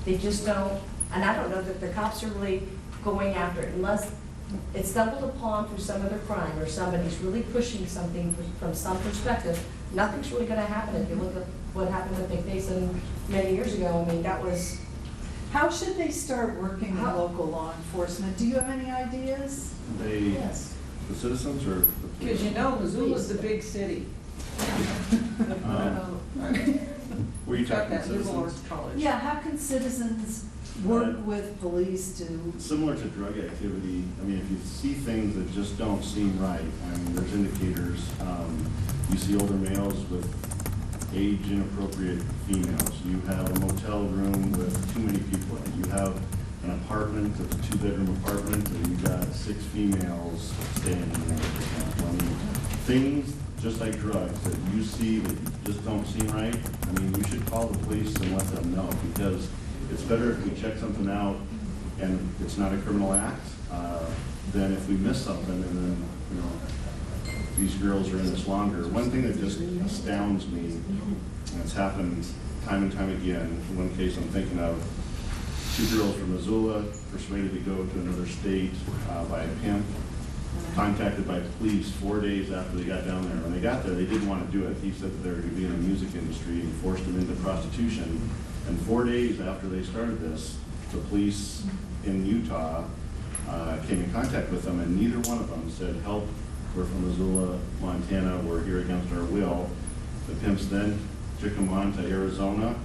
they just don't, and I don't know that the cops are really going after it unless it's stumbled upon through some other crime or somebody's really pushing something from some perspective. Nothing's really going to happen. If you look at what happened with Big Basin many years ago, I mean, that was. How should they start working with local law enforcement? Do you have any ideas? Yes. The citizens or the police? Because you know, Missoula's the big city. Were you talking Got that liberal citizens? arts college. Yeah, how can citizens work with police to? Similar to drug activity, I mean, if you see things that just don't seem right, I mean, there's indicators. You see older males with age inappropriate females. You have a motel room with too many people in it. You have an apartment, that's a 2-bedroom apartment, and you've got 6 females staying in there, for example. I mean, things just like drugs that you see that just don't seem right, I mean, you should call the police and let them know, because it's better if we check something out and it's not a criminal act, than if we miss something and then, you know, these girls are in this longer. One thing that just astounds me, and it's happened time and time again, in one case I'm thinking of, 2 girls from Missoula persuaded to go to another state by a pimp, contacted by police 4 days after they got down there. When they got there, they didn't want to do it. He said that they were going to be in the music industry and forced them into prostitution. And 4 days after they started this, the police in Utah came in contact with them, and neither one of them said, help, we're from Missoula, Montana, we're here against our will. The pimps then took them on to Arizona.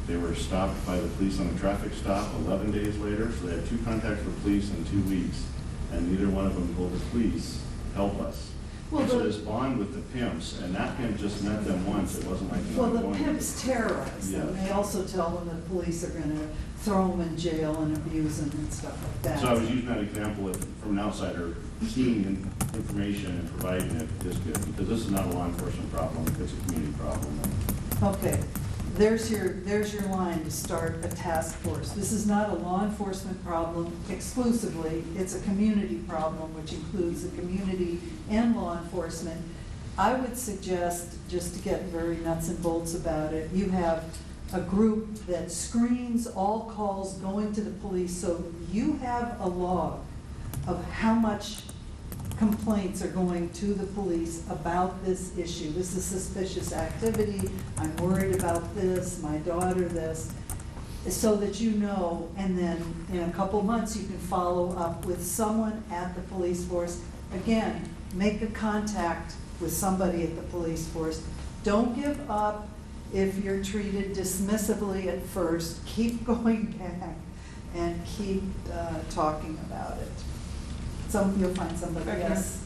They were stopped by the police on a traffic stop 11 days later, so they had 2 contacts with police in 2 weeks, and neither one of them told the police, help us. Well, So this bond with the pimps, and that pimp just met them once, it wasn't like an Well, the ongoing. pimps terrorize them. Yeah. They also tell them that police are going to throw them in jail and abuse them and stuff like that. So I was using that example of, from an outsider, seeing information and providing it is good, because this is not a law enforcement problem, it's a community problem. Okay, there's your line to start a task force. This is not a law enforcement problem exclusively, it's a community problem, which includes the community and law enforcement. I would suggest, just to get very nuts and bolts about it, you have a group that screens all calls going to the police, so you have a log of how much complaints are going to the police about this issue. This is suspicious activity, I'm worried about this, my daughter this, so that you know, and then in a couple months you can follow up with someone at the police force. Again, make a contact with somebody at the police force. Don't give up if you're treated dismissively at first. Keep going back and keep talking about it. You'll find somebody else.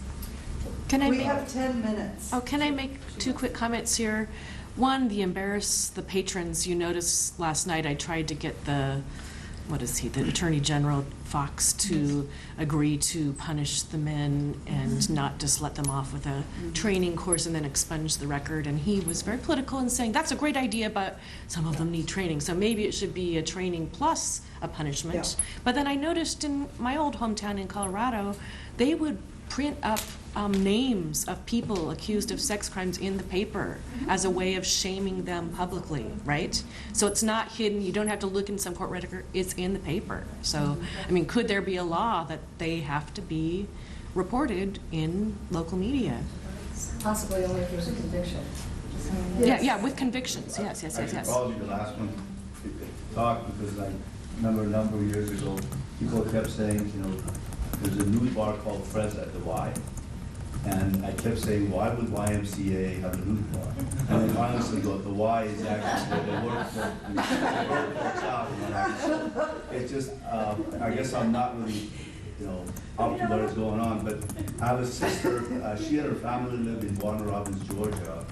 We have 10 minutes. Oh, can I make 2 quick comments here? One, the embarrass the patrons. You noticed last night I tried to get the what is he, the Attorney General Fox, to agree to punish the men and not just let them off with a training course and then expunge the record. And he was very political in saying, that's a great idea, but some of them need training. So maybe it should be a training plus a punishment. Yeah. But then I noticed in my old hometown in Colorado, they would print up names of people accused of sex crimes in the paper as a way of shaming them publicly, right? So it's not hidden. You don't have to look in some court record. It's in the paper. So, I mean, could there be a law that they have to be reported in local media? Possibly only if there's a conviction. Yeah, with convictions. Yes. I called you the last one to talk because I remember a number of years ago, people kept saying, there's a nude bar called Fred's at the Y. And I kept saying, why would YMCA have a nude bar? And then finally, the Y is actually where the work works out. It's just, I guess I'm not really, up to what is going on. But I have a sister, she and her family live in Warner Robins, Georgia.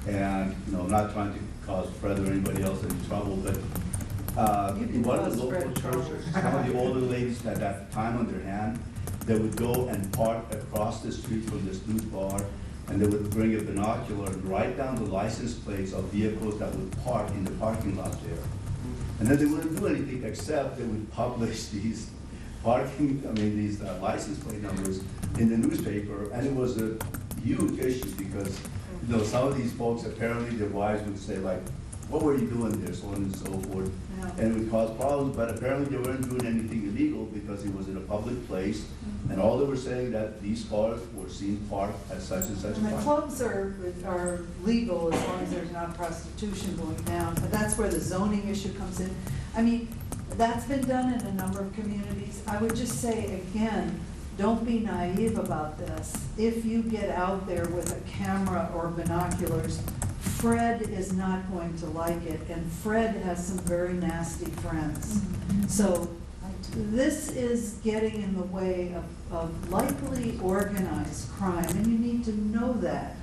And, I'm not trying to cause Fred or anybody else any trouble, but in one of the local churches, some of the older ladies at that time on their hand, they would go and park across the street from this nude bar, and they would bring a binocular and write down the license plates of vehicles that would park in the parking lot there. And then they wouldn't do anything except they would publish these these license plate numbers in the newspaper, and it was a huge issue because, some of these folks, apparently their wives would say like, what were you doing there, so on and so forth. Yeah. And it would cause problems, but apparently they weren't doing anything illegal because it was in a public place, and all they were saying that these cars were seen parked at such and such a And the time. clubs are legal as long as there's not prostitution going down, but that's where the zoning issue comes in. I mean, that's been done in a number of communities. I would just say, again, don't be naive about this. If you get out there with a camera or binoculars, Fred is not going to like it, and Fred has some very nasty friends. So this is getting in the way of likely organized crime, and you need to know that.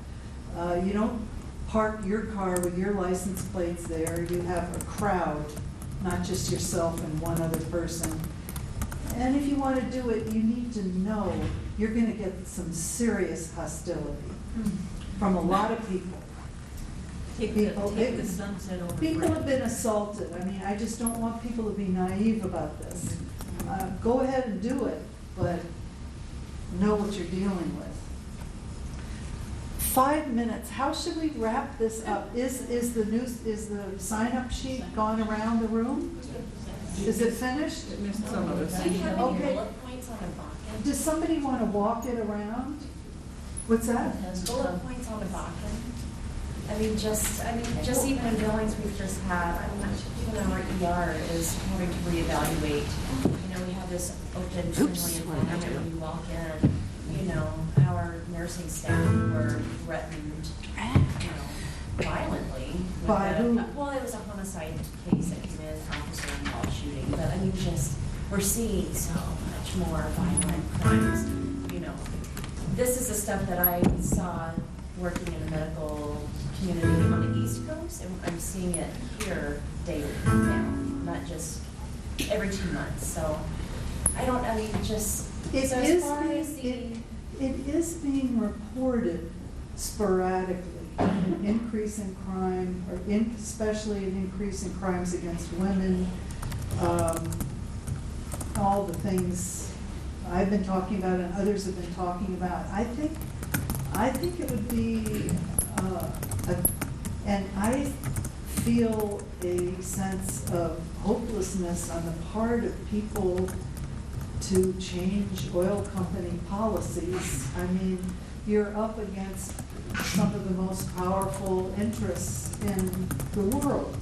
You don't park your car with your license plates there. You have a crowd, not just yourself and one other person. And if you want to do it, you need to know you're going to get some serious hostility from a lot of people. People have been assaulted. I mean, I just don't want people to be naive about this. Go ahead and do it, but know what you're dealing with. 5 minutes. How should we wrap this up? Is the sign-up sheet gone around the room? Is it finished? Some of us. Do you have any Okay. bullet points on a bucket? Does somebody want to walk it around? What's that? Bullet points on a bucket? I mean, just even in Billings, we've just had, even our ER is having to reevaluate. We have this open, friendly environment when you walk in. Our nursing staff were threatened, violently. By who? Well, it was a homicide case that came in, officer-involved shooting, but I mean, we're seeing so much more violent crimes. This is the stuff that I saw working in the medical community on the East Coast, and I'm seeing it here daily now, not just every 2 months. So it is being reported sporadically, an increase in crime, or especially an increase in crimes against women, all the things I've been talking about and others have been talking about. I think it would be, and I feel a sense of hopelessness on the part of people to change oil company policies. I mean, you're up against some of the most powerful interests in the world.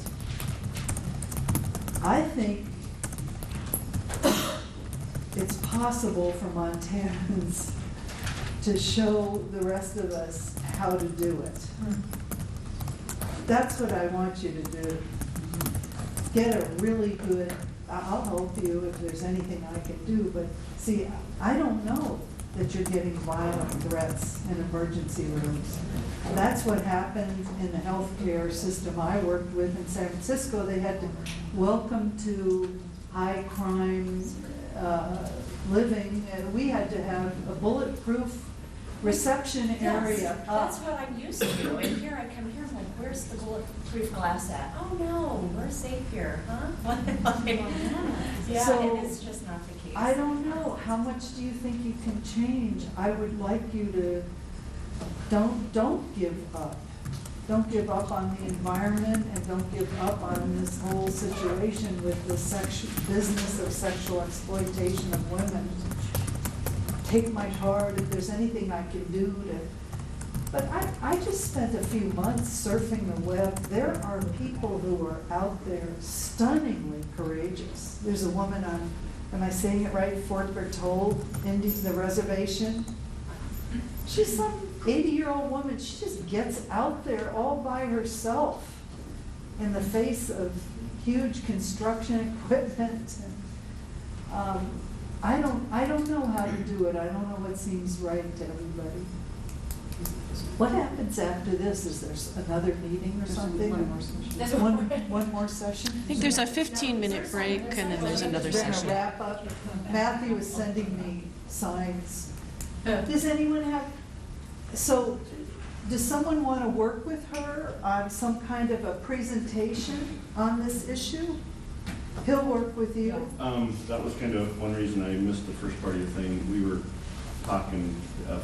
I think it's possible for Montanans to show the rest of us how to do it. That's what I want you to do. Get a really good, I'll help you if there's anything I can do, but see, I don't know that you're getting violent threats in emergency rooms. That's what happened in the healthcare system I worked with in San Francisco. They had to welcome to high crime living, we had to have a bulletproof reception area Yes, up. that's what I'm used to, and here I come here, I'm like, where's the bulletproof glass at? Oh no, we're safe here, huh? Yeah, So, and it's just not the case. I don't know, how much do you think you can change? I would like you to, don't give up. Don't give up on the environment, and don't give up on this whole situation with the business of sexual exploitation of women. Take my card if there's anything I can do to, but I just spent a few months surfing the web. There are people who are out there stunningly courageous. There's a woman on, am I saying it right, Fort Berthold, the reservation? She's some 80-year-old woman. She just gets out there all by herself in the face of huge construction equipment. And, I don't know how to do it. I don't know what seems right to everybody. What happens after this? Is there another meeting or something? One more session? I think there's a 15-minute break, and then there's another We're gonna session. wrap up. Matthew is sending me signs. Does anyone have, so does someone want to work with her on some kind of a presentation on this issue? He'll work with you? That was kind of one reason I missed the first part of your thing. We were talking,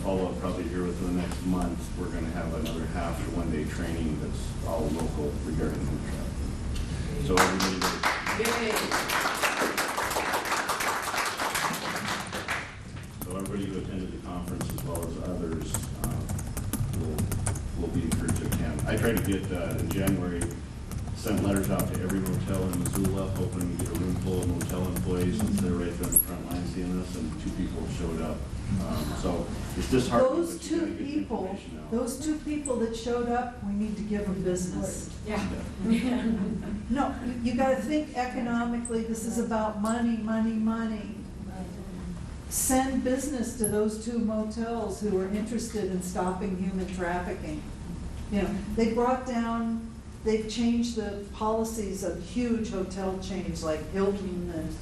follow-up probably here within the next month. We're going to have another half or one-day training that's all local regarding human trafficking. So everybody who attended the conference, as well as others, will be encouraged to attend. I tried to get, in January, sent letters out to every motel in Missoula, hoping to get a room full of motel employees since they're right there on the front line seeing this, and 2 people showed up. So it's disheartening. Those two people that showed up, we need to give them business. Yeah. No, you got to think economically. This is about money, money, money. Send business to those 2 motels who are interested in stopping human trafficking. You know, they've changed the policies of huge hotel chains like Hilton and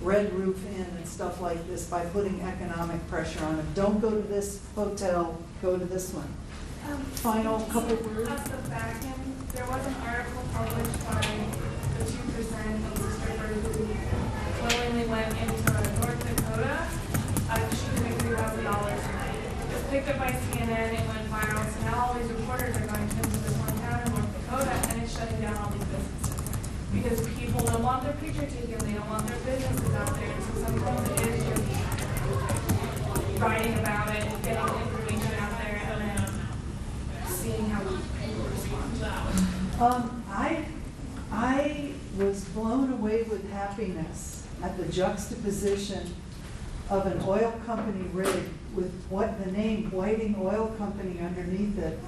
Red Roof Inn and stuff like this by putting economic pressure on them. Don't go to this hotel, go to this one. Final couple words. At the back end, there was an article published by the 2% strippers who willingly went into North Dakota. She could make $3,000 a night. It was picked up by CNN, it went viral, so now all these reporters are going into this one town in North Dakota, and it's shutting down all these businesses. Because people don't want their picture taken, they don't want their businesses out there, and so sometimes it is just writing about it, getting information out there, and then seeing how people respond to that. I was blown away with happiness at the juxtaposition of an oil company rig with the name Whiting Oil Company underneath it,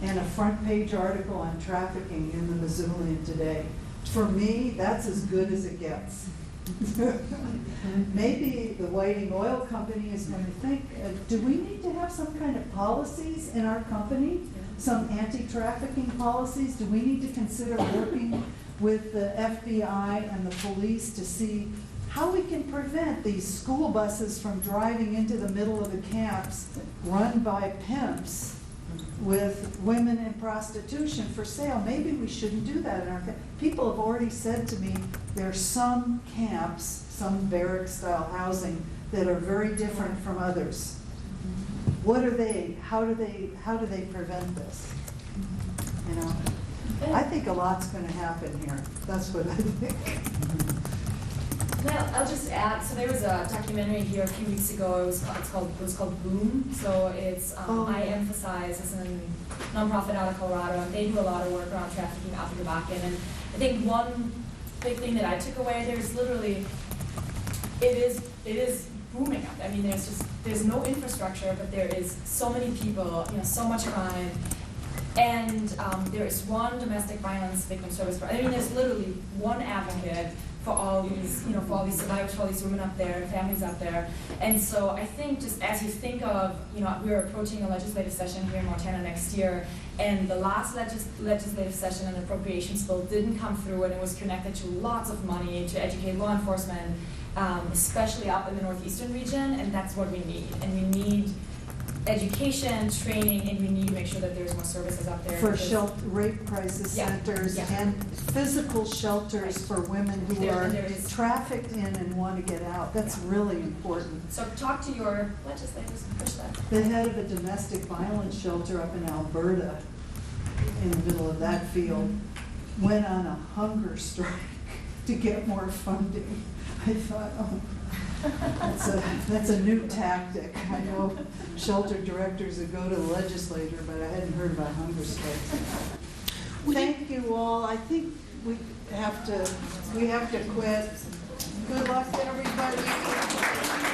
and a front page article on trafficking in the Missoulian today. For me, that's as good as it gets. Maybe the Whiting Oil Company is going to think, do we need to have some kind of policies in our company? Some anti-trafficking policies? Do we need to consider working with the FBI and the police to see how we can prevent these school buses from driving into the middle of the camps run by pimps with women in prostitution for sale? Maybe we shouldn't do that in our camp. People have already said to me, there are some camps, some barrack-style housing that are very different from others. What are they? How do they prevent this? You know, I think a lot's going to happen here. That's what I think. Well, I'll just add, so there was a documentary here a few weeks ago, it was called Boom. So it's, I Emphasize, it's a nonprofit out of Colorado, and they do a lot of work around trafficking out of the back end. And I think one big thing that I took away, there's literally, it is booming up. I mean, there's no infrastructure, but there is so many people, so much crime. And there is one domestic violence victim service. I mean, there's literally one advocate for all these, for all these survivors, for all these women up there, families up there. And so I think just as you think of, we're approaching a legislative session here in Montana next year, and the last legislative session, an appropriations bill didn't come through, and it was connected to lots of money to educate law enforcement, especially up in the northeastern region, and that's what we need. And we need education, training, and we need to make sure that there's more services up there. For rape crisis centers and physical shelters for women who are trafficked in and want to get out. That's really important. So talk to your legislators and push that. The head of a domestic violence shelter up in Alberta, in the middle of that field, went on a hunger strike to get more funding. I thought, oh, that's a new tactic. I know shelter directors that go to the legislature, but I hadn't heard about hunger strikes. Thank you all. I think we have to quit. Good luck to everybody.